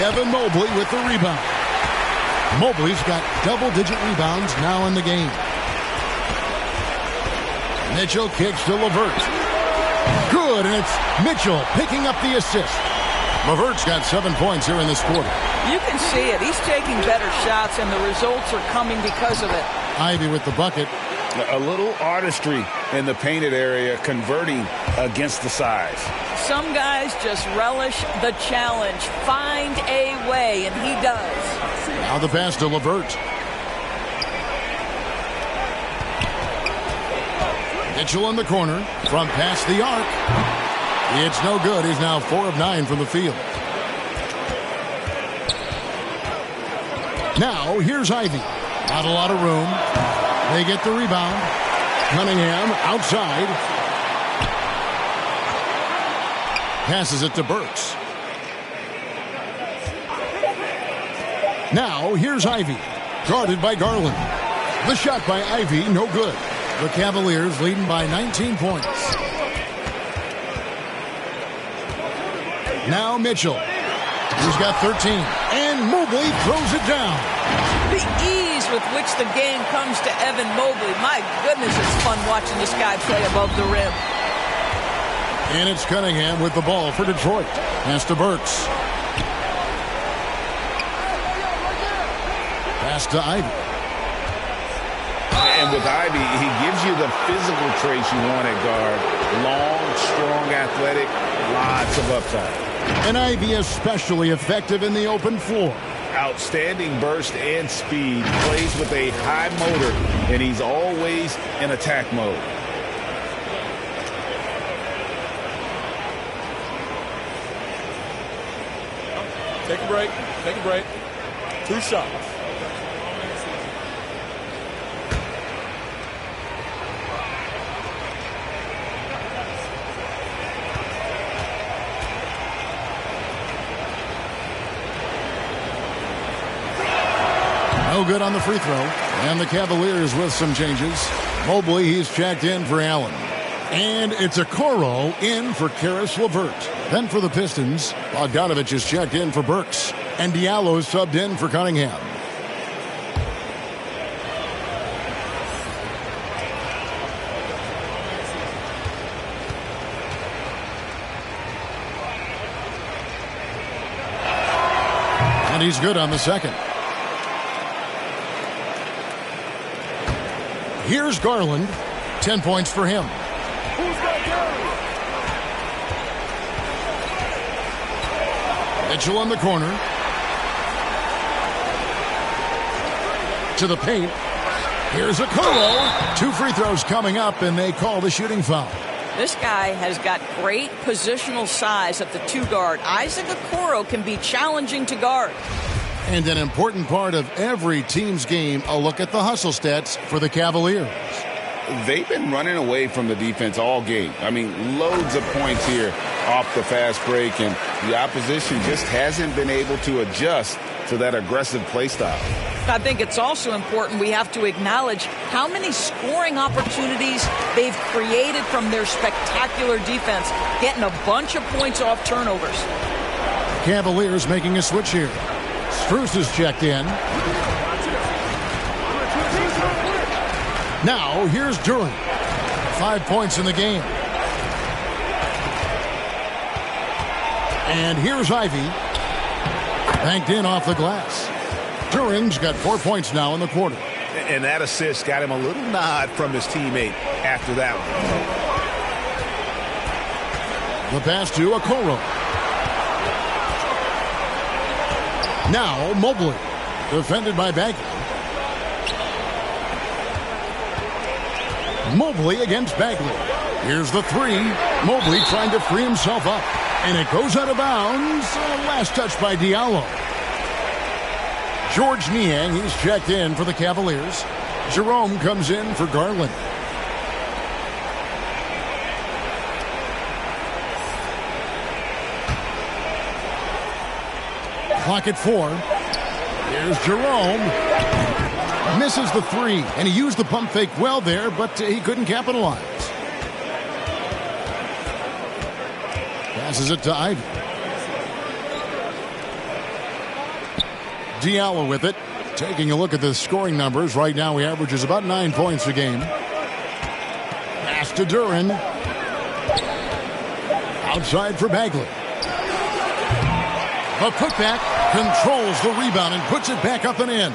Evan Mobley with the rebound. Mobley's got double-digit rebounds now in the game. Mitchell kicks to LeVert. Good, and it's Mitchell picking up the assist. LeVert's got 7 points here in this quarter. You can see it. He's taking better shots, and the results are coming because of it. Ivy with the bucket. A little artistry in the painted area, converting against the size. Some guys just relish the challenge. Find a way, and he does. Now the pass to LeVert. Mitchell in the corner. From past the arc. It's no good. He's now 4 of 9 from the field. Now, here's Ivy. Not a lot of room. They get the rebound. Cunningham outside. Passes it to Burks. Now, here's Ivy. Guarded by Garland. The shot by Ivy, no good. The Cavaliers leading by 19 points. Now Mitchell. He's got 13. And Mobley throws it down. The ease with which the game comes to Evan Mobley. My goodness, it's fun watching this guy play above the rim. And it's Cunningham with the ball for Detroit. Pass to Burks. Pass to Ivy. And with Ivy, he gives you the physical traits you want at guard. Long, strong, athletic, lots of upside. And Ivy especially effective in the open floor. Outstanding burst and speed. Plays with a high motor, and he's always in attack mode. Take a break. Take a break. 2 shots. No good on the free throw. And the Cavaliers with some changes. Mobley, he's checked in for Allen. And it's Okoro in for Karis LeVert. Then for the Pistons, Bogdanovich is checked in for Burks. And Diallo is subbed in for Cunningham. And he's good on the second. Here's Garland. 10 points for him. Mitchell in the corner. To the paint. Here's Okoro. 2 free throws coming up, and they call the shooting foul. This guy has got great positional size at the 2 guard. Isaac Okoro can be challenging to guard. And an important part of every team's game, a look at the hustle stats for the Cavaliers. They've been running away from the defense all game. I mean, loads of points here off the fast break, and the opposition just hasn't been able to adjust to that aggressive play style. I think it's also important we have to acknowledge how many scoring opportunities they've created from their spectacular defense, getting a bunch of points off turnovers. Cavaliers making a switch here. Strus is checked in. Now, here's Duren. 5 points in the game. And here's Ivy. Banked in off the glass. Duren's got 4 points now in the quarter. And that assist got him a little nod from his teammate after that one. The pass to Okoro. Now, Mobley. Defended by Bagley. Mobley against Bagley. Here's the 3. Mobley trying to free himself up. And it goes out of bounds. Last touch by Diallo. George Niang, he's checked in for the Cavaliers. Jerome comes in for Garland. Clock at 4. Here's Jerome. Misses the 3, and he used the pump fake well there, but he couldn't capitalize. Passes it to Ivy. Diallo with it. Taking a look at the scoring numbers. Right now he averages about 9 points a game. Pass to Duren. Outside for Bagley. A putback controls the rebound and puts it back up and in.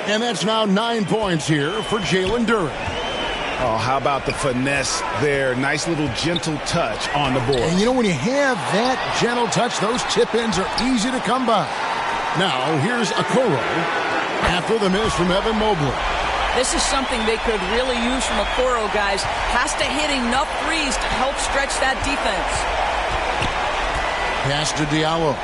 And that's now 9 points here for Jalen Duren. Oh, how about the finesse there? Nice little gentle touch on the board. And you know, when you have that gentle touch, those tip-ins are easy to come by. Now, here's Okoro after the miss from Evan Mobley. This is something they could really use from Okoro, guys. Has to hit enough threes to help stretch that defense. Pass to Diallo.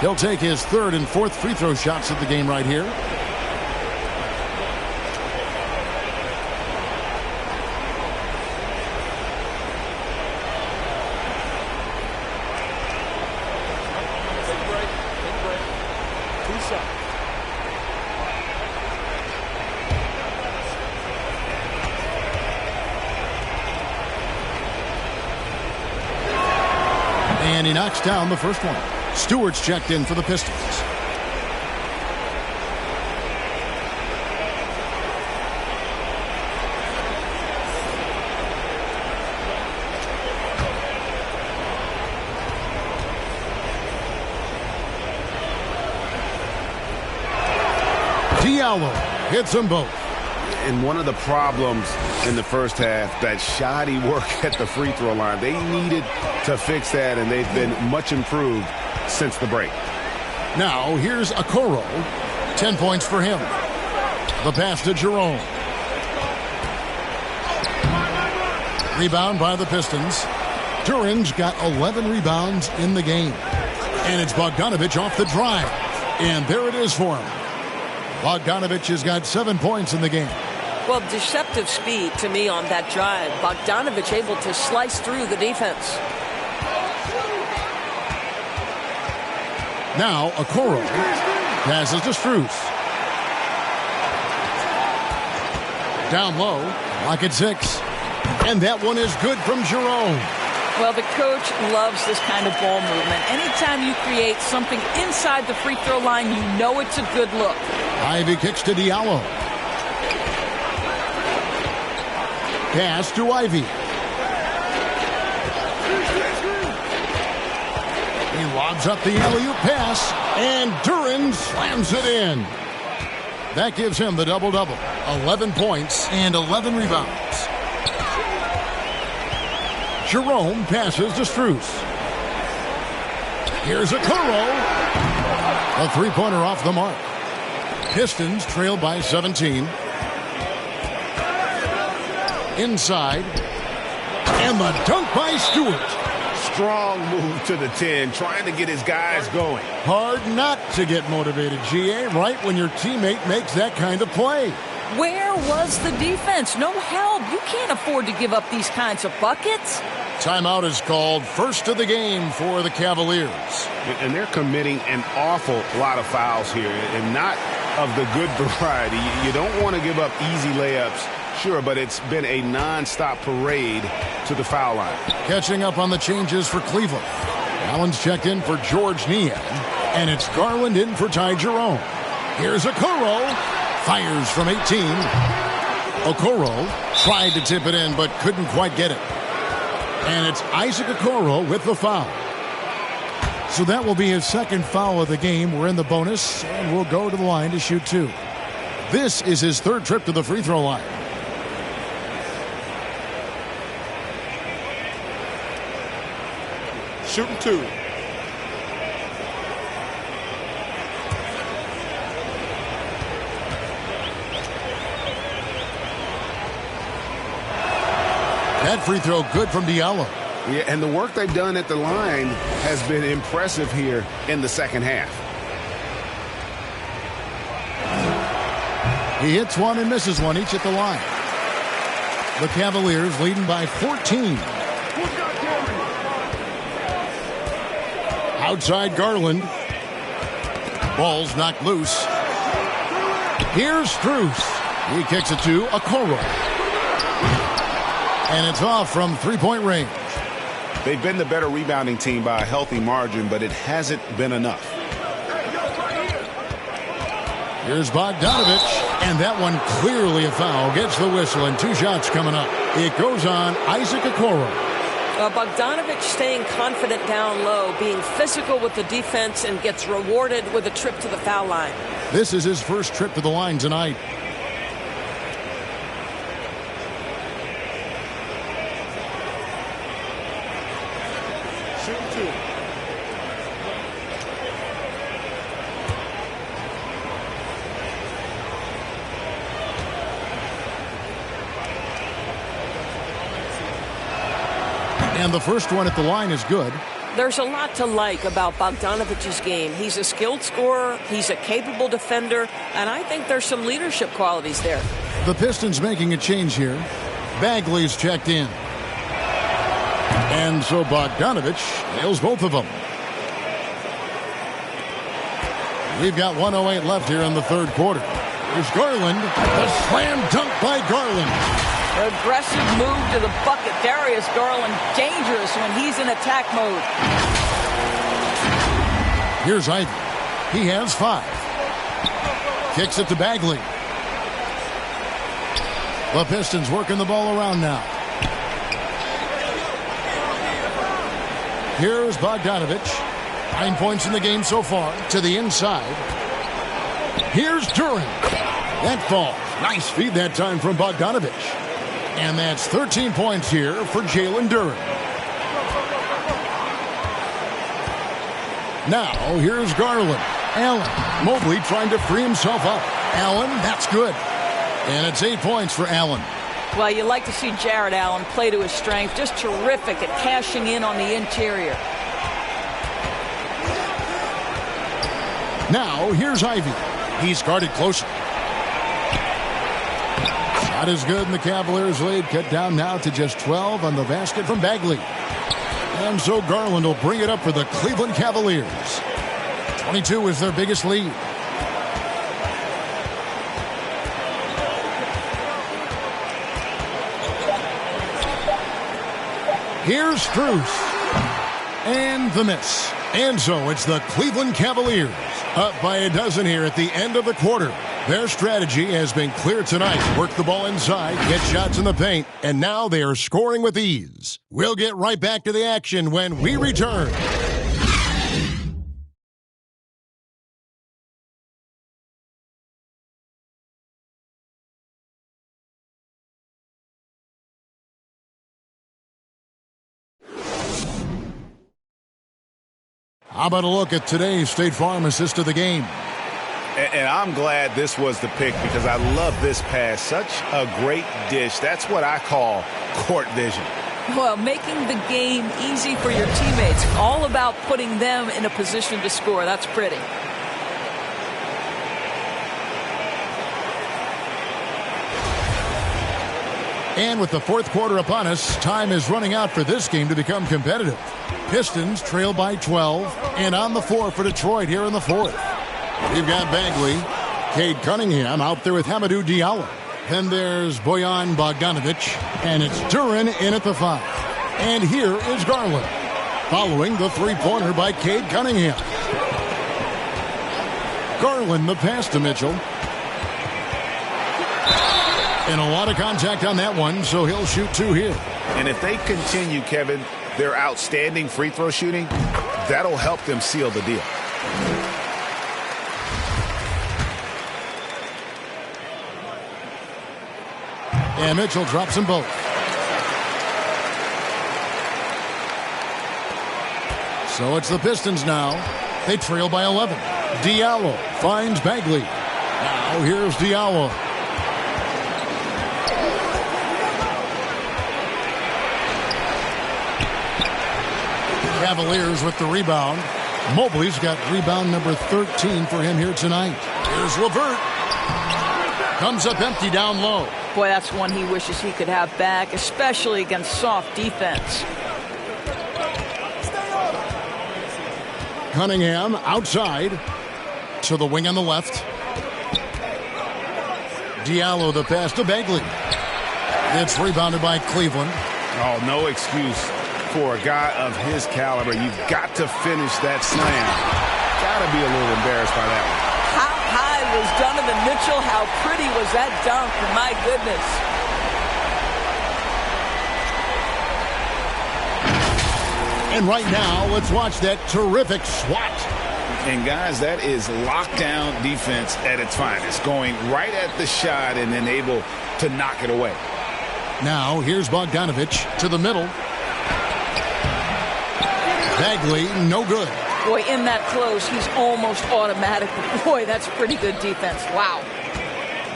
He'll take his 3rd and 4th free throw shots at the game right here. And he knocks down the first one. Stewart's checked in for the Pistons. Diallo hits them both. And one of the problems in the first half, that shoddy work at the free throw line. They needed to fix that, and they've been much improved since the break. Now, here's Okoro. 10 points for him. The pass to Jerome. Rebound by the Pistons. Duren's got 11 rebounds in the game. And it's Bogdanovich off the drive. And there it is for him. Bogdanovich has got 7 points in the game. Well, deceptive speed to me on that drive. Bogdanovich able to slice through the defense. Now Okoro passes to Strus. Down low, lock at 6. And that one is good from Jerome. Well, the coach loves this kind of ball movement. Anytime you create something inside the free throw line, you know it's a good look. Ivy kicks to Diallo. Pass to Ivy. He lobs up the alley-oop pass, and Duren slams it in. That gives him the double-double. 11 points and 11 rebounds. Jerome passes to Strus. Here's Okoro. A three-pointer off the mark. Pistons trail by 17. Inside. And the dunk by Stewart. Strong move to the 10, trying to get his guys going. Hard not to get motivated, GA, right when your teammate makes that kind of play. Where was the defense? No help. You can't afford to give up these kinds of buckets. Timeout is called, first of the game for the Cavaliers. And they're committing an awful lot of fouls here, and not of the good variety. You don't want to give up easy layups, sure, but it's been a non-stop parade to the foul line. Catching up on the changes for Cleveland. Allen's checked in for George Niang, and it's Garland in for Ty Jerome. Here's Okoro. Fires from 18. Okoro tried to tip it in, but couldn't quite get it. And it's Isaac Okoro with the foul. So that will be his second foul of the game. We're in the bonus, and we'll go to the line to shoot 2. This is his third trip to the free throw line. Shooting 2. That free throw good from Diallo. Yeah, and the work they've done at the line has been impressive here in the second half. He hits one and misses one, each at the line. The Cavaliers leading by 14. Outside Garland. Ball's knocked loose. Here's Strus. He kicks it to Okoro. And it's off from three-point range. They've been the better rebounding team by a healthy margin, but it hasn't been enough. Here's Bogdanovich, and that one clearly a foul. Gets the whistle, and 2 shots coming up. It goes on Isaac Okoro. Bogdanovich staying confident down low, being physical with the defense, and gets rewarded with a trip to the foul line. This is his first trip to the line tonight. And the first one at the line is good. There's a lot to like about Bogdanovich's game. He's a skilled scorer, he's a capable defender, and I think there's some leadership qualities there. The Pistons making a change here. Bagley's checked in. And so Bogdanovich nails both of them. We've got 1:08 left here in the third quarter. Here's Garland. A slam dunk by Garland. Aggressive move to the bucket. Darius Garland, dangerous when he's in attack mode. Here's Ivy. He has 5. Kicks it to Bagley. The Pistons working the ball around now. Here's Bogdanovich. 9 points in the game so far. To the inside. Here's Duren. That falls. Nice feed that time from Bogdanovich. And that's 13 points here for Jalen Duren. Now, here's Garland. Allen. Mobley trying to free himself up. Allen, that's good. And it's 8 points for Allen. Well, you like to see Jared Allen play to his strength. Just terrific at cashing in on the interior. Now, here's Ivy. He's guarded closely. Shot is good, and the Cavaliers lead cut down now to just 12 on the basket from Bagley. And so Garland will bring it up for the Cleveland Cavaliers. 22 is their biggest lead. Here's Strus. And the miss. And so it's the Cleveland Cavaliers up by a dozen here at the end of the quarter. Their strategy has been clear tonight. Work the ball inside, get shots in the paint, and now they are scoring with ease. We'll get right back to the action when we return. How about a look at today's State Farm assist of the game? And I'm glad this was the pick because I love this pass. Such a great dish. That's what I call court vision. Well, making the game easy for your teammates. All about putting them in a position to score. That's pretty. And with the fourth quarter upon us, time is running out for this game to become competitive. Pistons trail by 12, and on the floor for Detroit here in the fourth. We've got Bagley, Cade Cunningham out there with Hamidou Diallo. Then there's Bojan Bogdanovic, and it's Duren in at the 5. And here is Garland, following the three-pointer by Cade Cunningham. Garland the pass to Mitchell. And a lot of contact on that one, so he'll shoot 2 here. And if they continue, Kevin, their outstanding free throw shooting, that'll help them seal the deal. And Mitchell drops them both. So it's the Pistons now. They trail by 11. Diallo finds Bagley. Now here's Diallo. Cavaliers with the rebound. Mobley's got rebound number 13 for him here tonight. Here's LeVert. Comes up empty down low. Boy, that's one he wishes he could have back, especially against soft defense. Cunningham outside to the wing on the left. Diallo the pass to Bagley. It's rebounded by Cleveland. Oh, no excuse for a guy of his caliber. You've got to finish that slam. Got to be a little embarrassed by that one. How high was Donovan Mitchell? How pretty was that dunk? My goodness. And right now, let's watch that terrific swat. And guys, that is lockdown defense at its finest. Going right at the shot and then able to knock it away. Now, here's Bogdanovic to the middle. Bagley, no good. Boy, in that close, he's almost automatic. Boy, that's pretty good defense. Wow.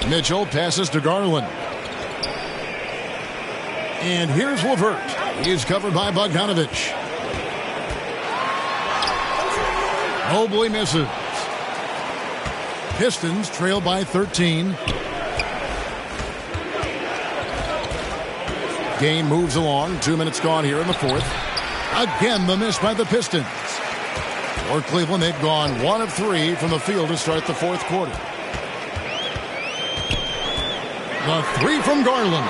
Mitchell passes to Garland. And here's LeVert. He's covered by Bogdanovic. Mobley misses. Pistons trail by 13. Game moves along. 2 minutes gone here in the fourth. Again, the miss by the Pistons. For Cleveland, they've gone 1 of 3 from the field to start the fourth quarter. The 3 from Garland.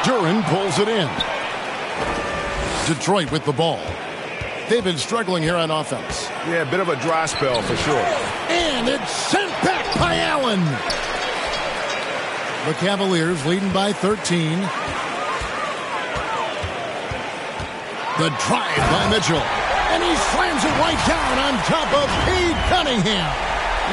Duren pulls it in. Detroit with the ball. They've been struggling here on offense. Yeah, a bit of a dry spell for sure. And it's sent back by Allen. The Cavaliers leading by 13. The drive by Mitchell. And he slams it right down on top of Cade Cunningham.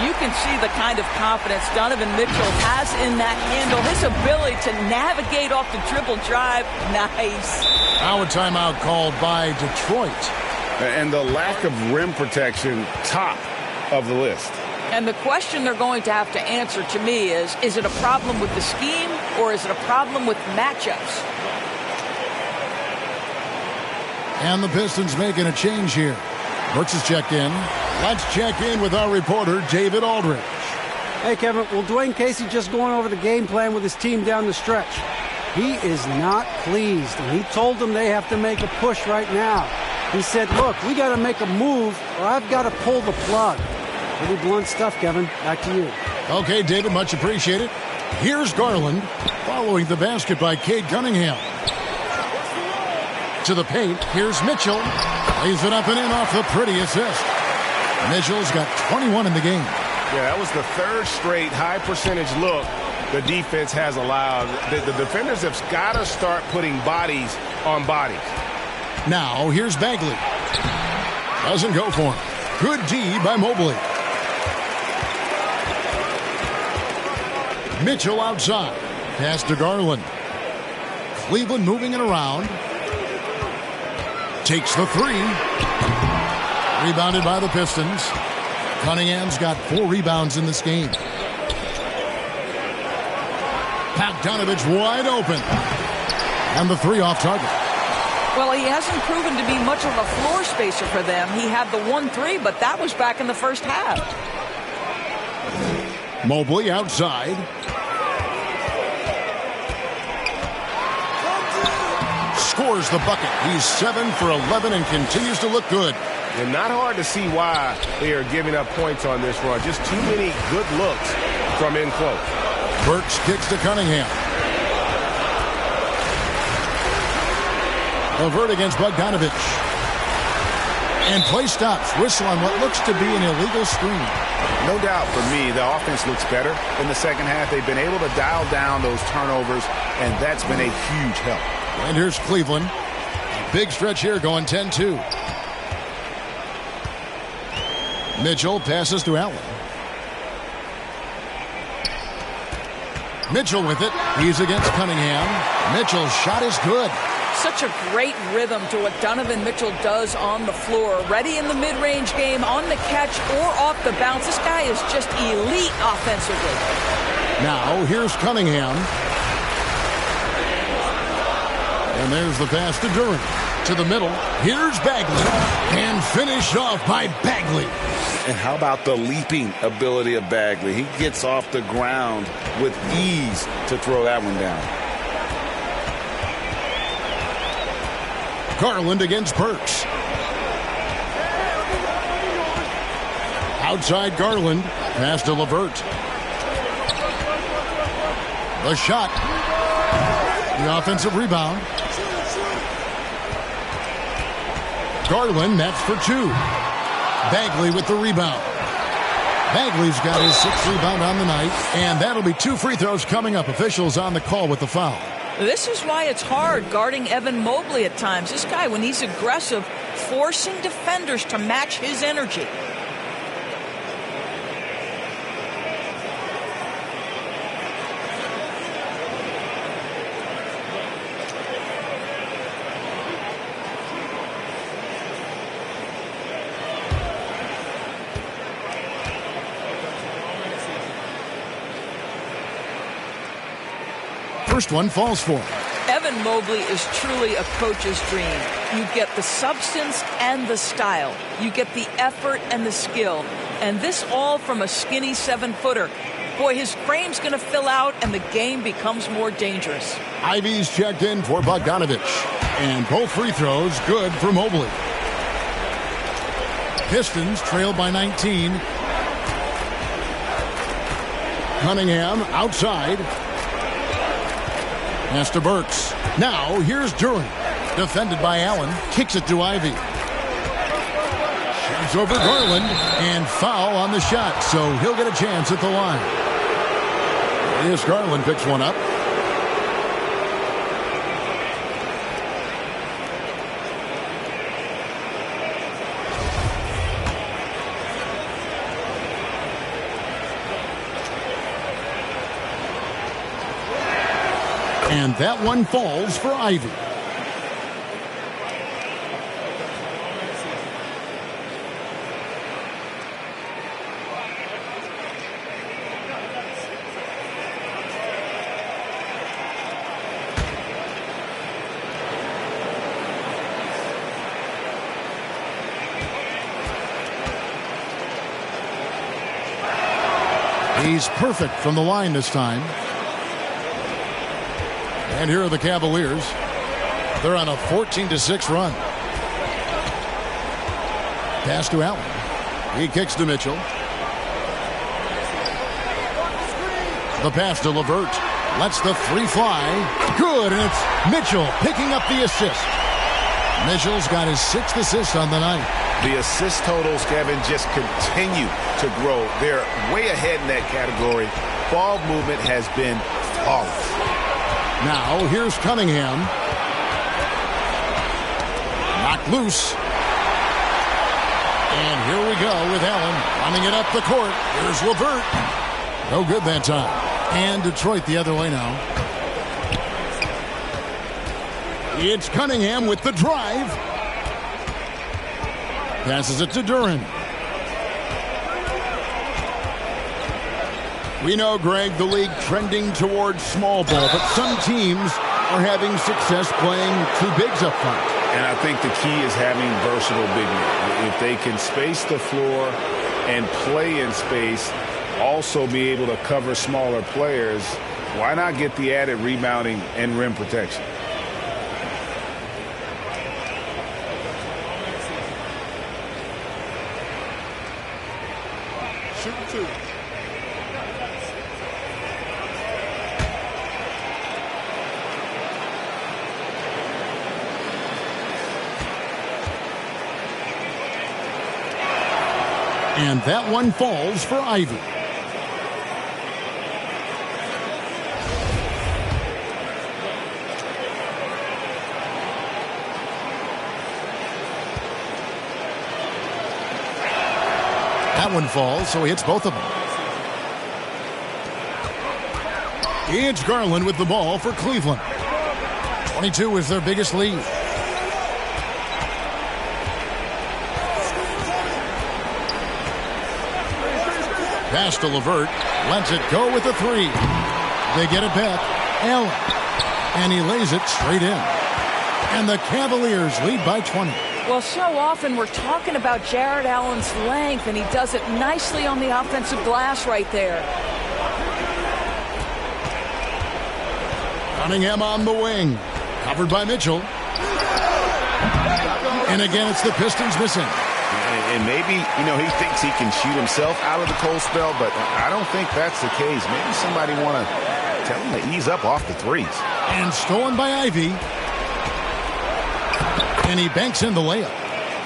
You can see the kind of confidence Donovan Mitchell has in that handle. His ability to navigate off the dribble drive. Nice. Now a timeout called by Detroit. And the lack of rim protection, top of the list. And the question they're going to have to answer to me is it a problem with the scheme or is it a problem with matchups? And the Pistons making a change here. Brooks has checked in. Let's check in with our reporter, David Aldridge. Hey, Kevin. Well, Dwayne Casey just going over the game plan with his team down the stretch. He is not pleased, and he told them they have to make a push right now. He said, look, we got to make a move or I've got to pull the plug. Pretty blunt stuff, Kevin. Back to you. Okay, David, much appreciated. Here's Garland, following the basket by Cade Cunningham. To the paint, here's Mitchell. Lays it up and in off the pretty assist. Mitchell's got 21 in the game. Yeah, that was the third straight high percentage look the defense has allowed. The defenders have got to start putting bodies on bodies. Now, here's Bagley. Doesn't go for him. Good D by Mobley. Mitchell outside. Pass to Garland. Cleveland moving it around. Takes the three. Rebounded by the Pistons. Cunningham's got 4 rebounds in this game. Bogdanovich wide open. And the three off target. Well, he hasn't proven to be much of a floor spacer for them. He had the 1-3, but that was back in the first half. Mobley outside. Scores the bucket. He's 7 for 11 and continues to look good. And not hard to see why they are giving up points on this run. Just too many good looks from in close. Burks kicks to Cunningham. Levert against Bogdanovich. And play stops. Whistle on what looks to be an illegal screen. No doubt for me, the offense looks better in the second half. They've been able to dial down those turnovers, and that's been a huge help. And here's Cleveland. Big stretch here going 10-2. Mitchell passes to Allen. Mitchell with it. He's against Cunningham. Mitchell's shot is good. Such a great rhythm to what Donovan Mitchell does on the floor. Ready in the mid-range game, on the catch, or off the bounce. This guy is just elite offensively. Now, here's Cunningham. And there's the pass to Durant. To the middle. Here's Bagley. And finished off by Bagley. And how about the leaping ability of Bagley? He gets off the ground with ease to throw that one down. Garland against Burks. Outside Garland. Pass to Levert. The shot. The offensive rebound. Garland, that's for 2. Bagley with the rebound. Bagley's got his 6th rebound on the night, and that'll be 2 free throws coming up. Officials on the call with the foul. This is why it's hard guarding Evan Mobley at times. This guy, when he's aggressive, forcing defenders to match his energy. First one falls for him. Evan Mobley is truly a coach's dream. You get the substance and the style. You get the effort and the skill. And this all from a skinny 7-footer. Boy, his frame's going to fill out and the game becomes more dangerous. Ivy's checked in for Bogdanovich. And both free throws good for Mobley. Pistons trail by 19. Cunningham outside. Pass to Burks. Now, here's Durant. Defended by Allen. Kicks it to Ivy. Shoots over Garland. And foul on the shot, so he'll get a chance at the line. Here's Garland picks one up. And that one falls for Ivy. He's perfect from the line this time. And here are the Cavaliers. They're on a 14-6 run. Pass to Allen. He kicks to Mitchell. The pass to LeVert. Lets the three fly. Good, and it's Mitchell picking up the assist. Mitchell's got his 6th assist on the night. The assist totals, Kevin, just continue to grow. They're way ahead in that category. Ball movement has been flawless. Now, here's Cunningham. Knocked loose. And here we go with Allen running it up the court. Here's LeVert. No good that time. And Detroit the other way now. It's Cunningham with the drive. Passes it to Duren. We know, Greg, the league trending towards small ball, but some teams are having success playing two bigs up front. And I think the key is having versatile big men. If they can space the floor and play in space, also be able to cover smaller players, why not get the added rebounding and rim protection? Shoot two. And that one falls for Ivy. That one falls, so he hits both of them. It's Garland with the ball for Cleveland. 22 is their biggest lead. Pass to LeVert. Lets it go with the three. They get it back. Allen. And he lays it straight in. And the Cavaliers lead by 20. Well, so often we're talking about Jared Allen's length, and he does it nicely on the offensive glass right there. Cunningham on the wing. Covered by Mitchell. And again, it's the Pistons missing. And maybe, he thinks he can shoot himself out of the cold spell, but I don't think that's the case. Maybe somebody want to tell him to ease up off the threes. And stolen by Ivy. And he banks in the layup.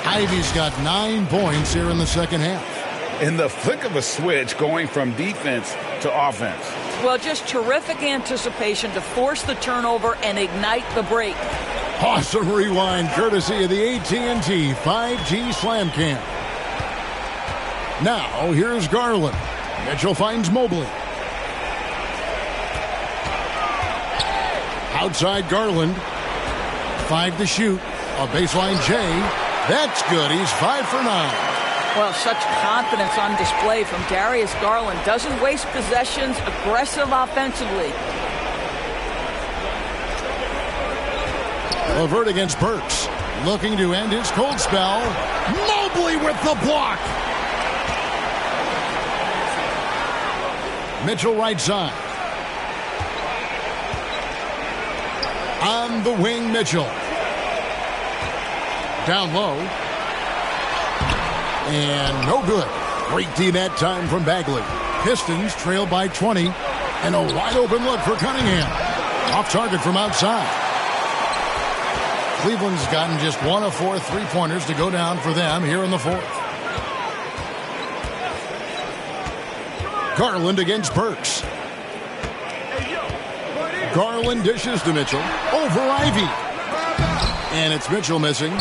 Ivy's got 9 points here in the second half. In the flick of a switch, going from defense to offense. Well, just terrific anticipation to force the turnover and ignite the break. Awesome rewind courtesy of the AT&T 5G Slam Cam. Now, here's Garland. Mitchell finds Mobley. Outside Garland. 5 to shoot. A baseline J. That's good. He's 5 for 9. Well, such confidence on display from Darius Garland. Doesn't waste possessions. Aggressive offensively. LeVert against Burks. Looking to end his cold spell. Mobley with the block. Mitchell right side. On the wing, Mitchell. Down low. And no good. Great D that time from Bagley. Pistons trail by 20. And a wide open look for Cunningham. Off target from outside. Cleveland's gotten just 1 of 4 3-pointers to go down for them here in the fourth. Garland against Burks. Garland dishes to Mitchell. Over Ivy. And it's Mitchell missing.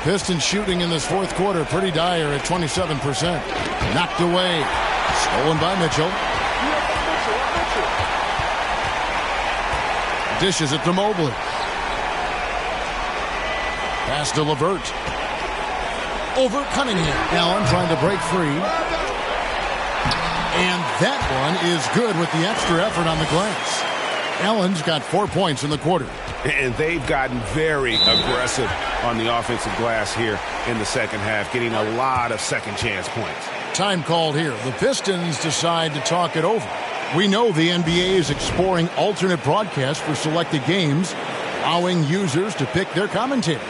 Pistons shooting in this fourth quarter pretty dire at 27%. Knocked away. Stolen by Mitchell. Dishes it to Mobley. Pass to LeVert. Over Cunningham. Allen trying to break free. And that one is good with the extra effort on the glass. Allen's got 4 points in the quarter. And they've gotten very aggressive on the offensive glass here in the second half, getting a lot of second chance points. Time called here. The Pistons decide to talk it over. We know the NBA is exploring alternate broadcasts for selected games, allowing users to pick their commentators.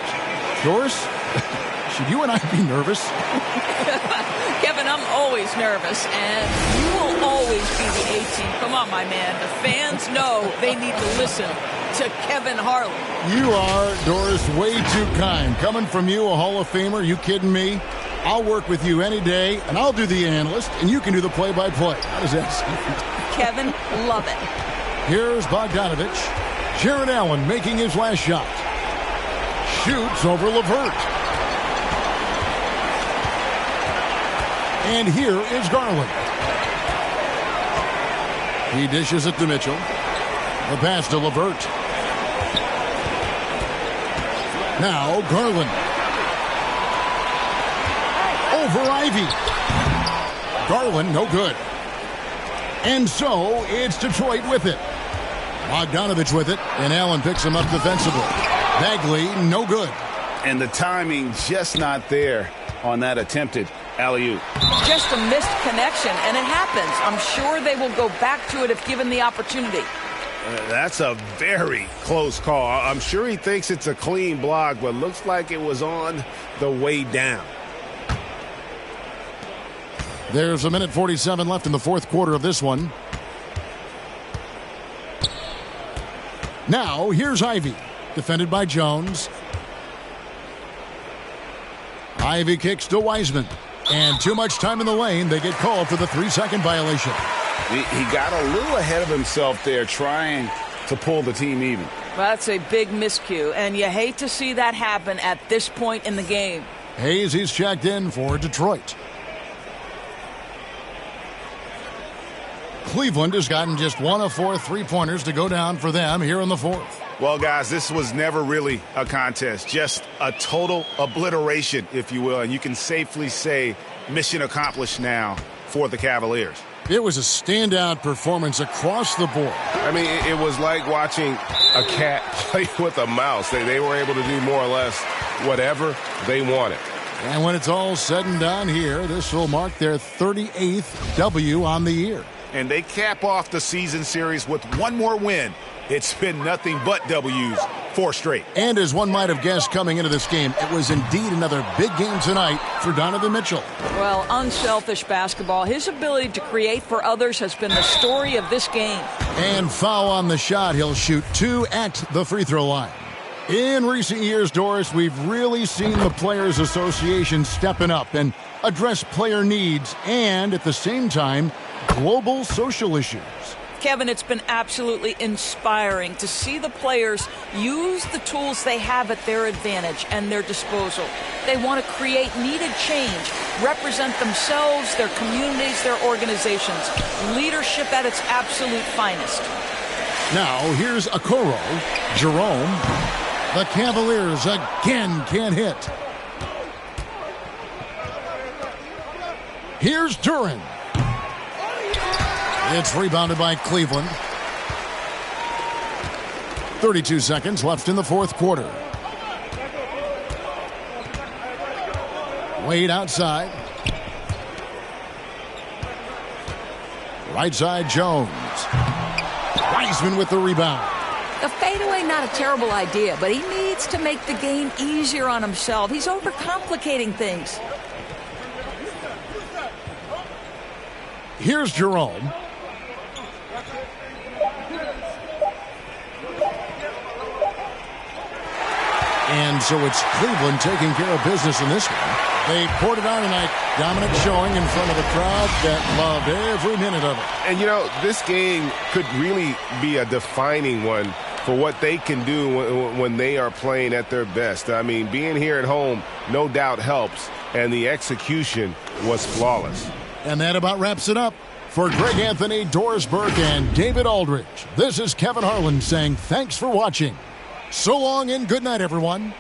Doris, should you and I be nervous? Kevin, I'm always nervous, and you will will always be the A-team. Come on, my man. The fans know they need to listen to Kevin Harlan. You are, Doris, way too kind. Coming from you, a Hall of Famer. You kidding me? I'll work with you any day, and I'll do the analyst, and you can do the play-by-play. How does that sound? Kevin, love it. Here's Bogdanovich. Jared Allen making his last shot. Shoots over LeVert. And here is Garland. He dishes it to Mitchell. The pass to LeVert. Now Garland. Over Ivy. Garland, no good. And so it's Detroit with it. Bogdanovich with it, and Allen picks him up defensively. Bagley, no good. And the timing just not there on that attempted alley-oop. Just a missed connection, and it happens. I'm sure they will go back to it if given the opportunity. That's a very close call. I'm sure he thinks it's a clean block, but looks like it was on the way down. There's 1:47 left in the fourth quarter of this one. Now, here's Ivy, defended by Jones. Ivy kicks to Wiseman. And too much time in the lane. They get called for the 3-second violation. He got a little ahead of himself there trying to pull the team even. Well, that's a big miscue, and you hate to see that happen at this point in the game. Hayes, he's checked in for Detroit. Cleveland has gotten just 1 of 4 3-pointers to go down for them here in the fourth. Well, guys, this was never really a contest, just a total obliteration, if you will, and you can safely say mission accomplished now for the Cavaliers. It was a standout performance across the board. I mean, it was like watching a cat play with a mouse. They were able to do more or less whatever they wanted. And when it's all said and done here, this will mark their 38th W on the year. And they cap off the season series with one more win. It's been nothing but W's, 4 straight. And as one might have guessed coming into this game, it was indeed another big game tonight for Donovan Mitchell. Well, unselfish basketball. His ability to create for others has been the story of this game. And foul on the shot. He'll shoot 2 at the free throw line. In recent years, Doris, we've really seen the Players Association stepping up and address player needs and, at the same time, global social issues. Kevin, it's been absolutely inspiring to see the players use the tools they have at their advantage and their disposal. They want to create needed change, represent themselves, their communities, their organizations. Leadership at its absolute finest. Now, here's Okoro. Jerome. The Cavaliers again can't hit. Here's Duren. It's rebounded by Cleveland. 32 seconds left in the fourth quarter. Wade outside. Right side, Jones. Wiseman with the rebound. The fadeaway, not a terrible idea, but he needs to make the game easier on himself. He's overcomplicating things. Here's Jerome. And so it's Cleveland taking care of business in this one. They poured it on tonight. Dominant showing in front of a crowd that loved every minute of it. And, you know, this game could really be a defining one for what they can do when they are playing at their best. I mean, being here at home no doubt helps, and the execution was flawless. And that about wraps it up. For Greg Anthony, Doris Burke, and David Aldridge, this is Kevin Harlan saying thanks for watching. So long and good night, everyone.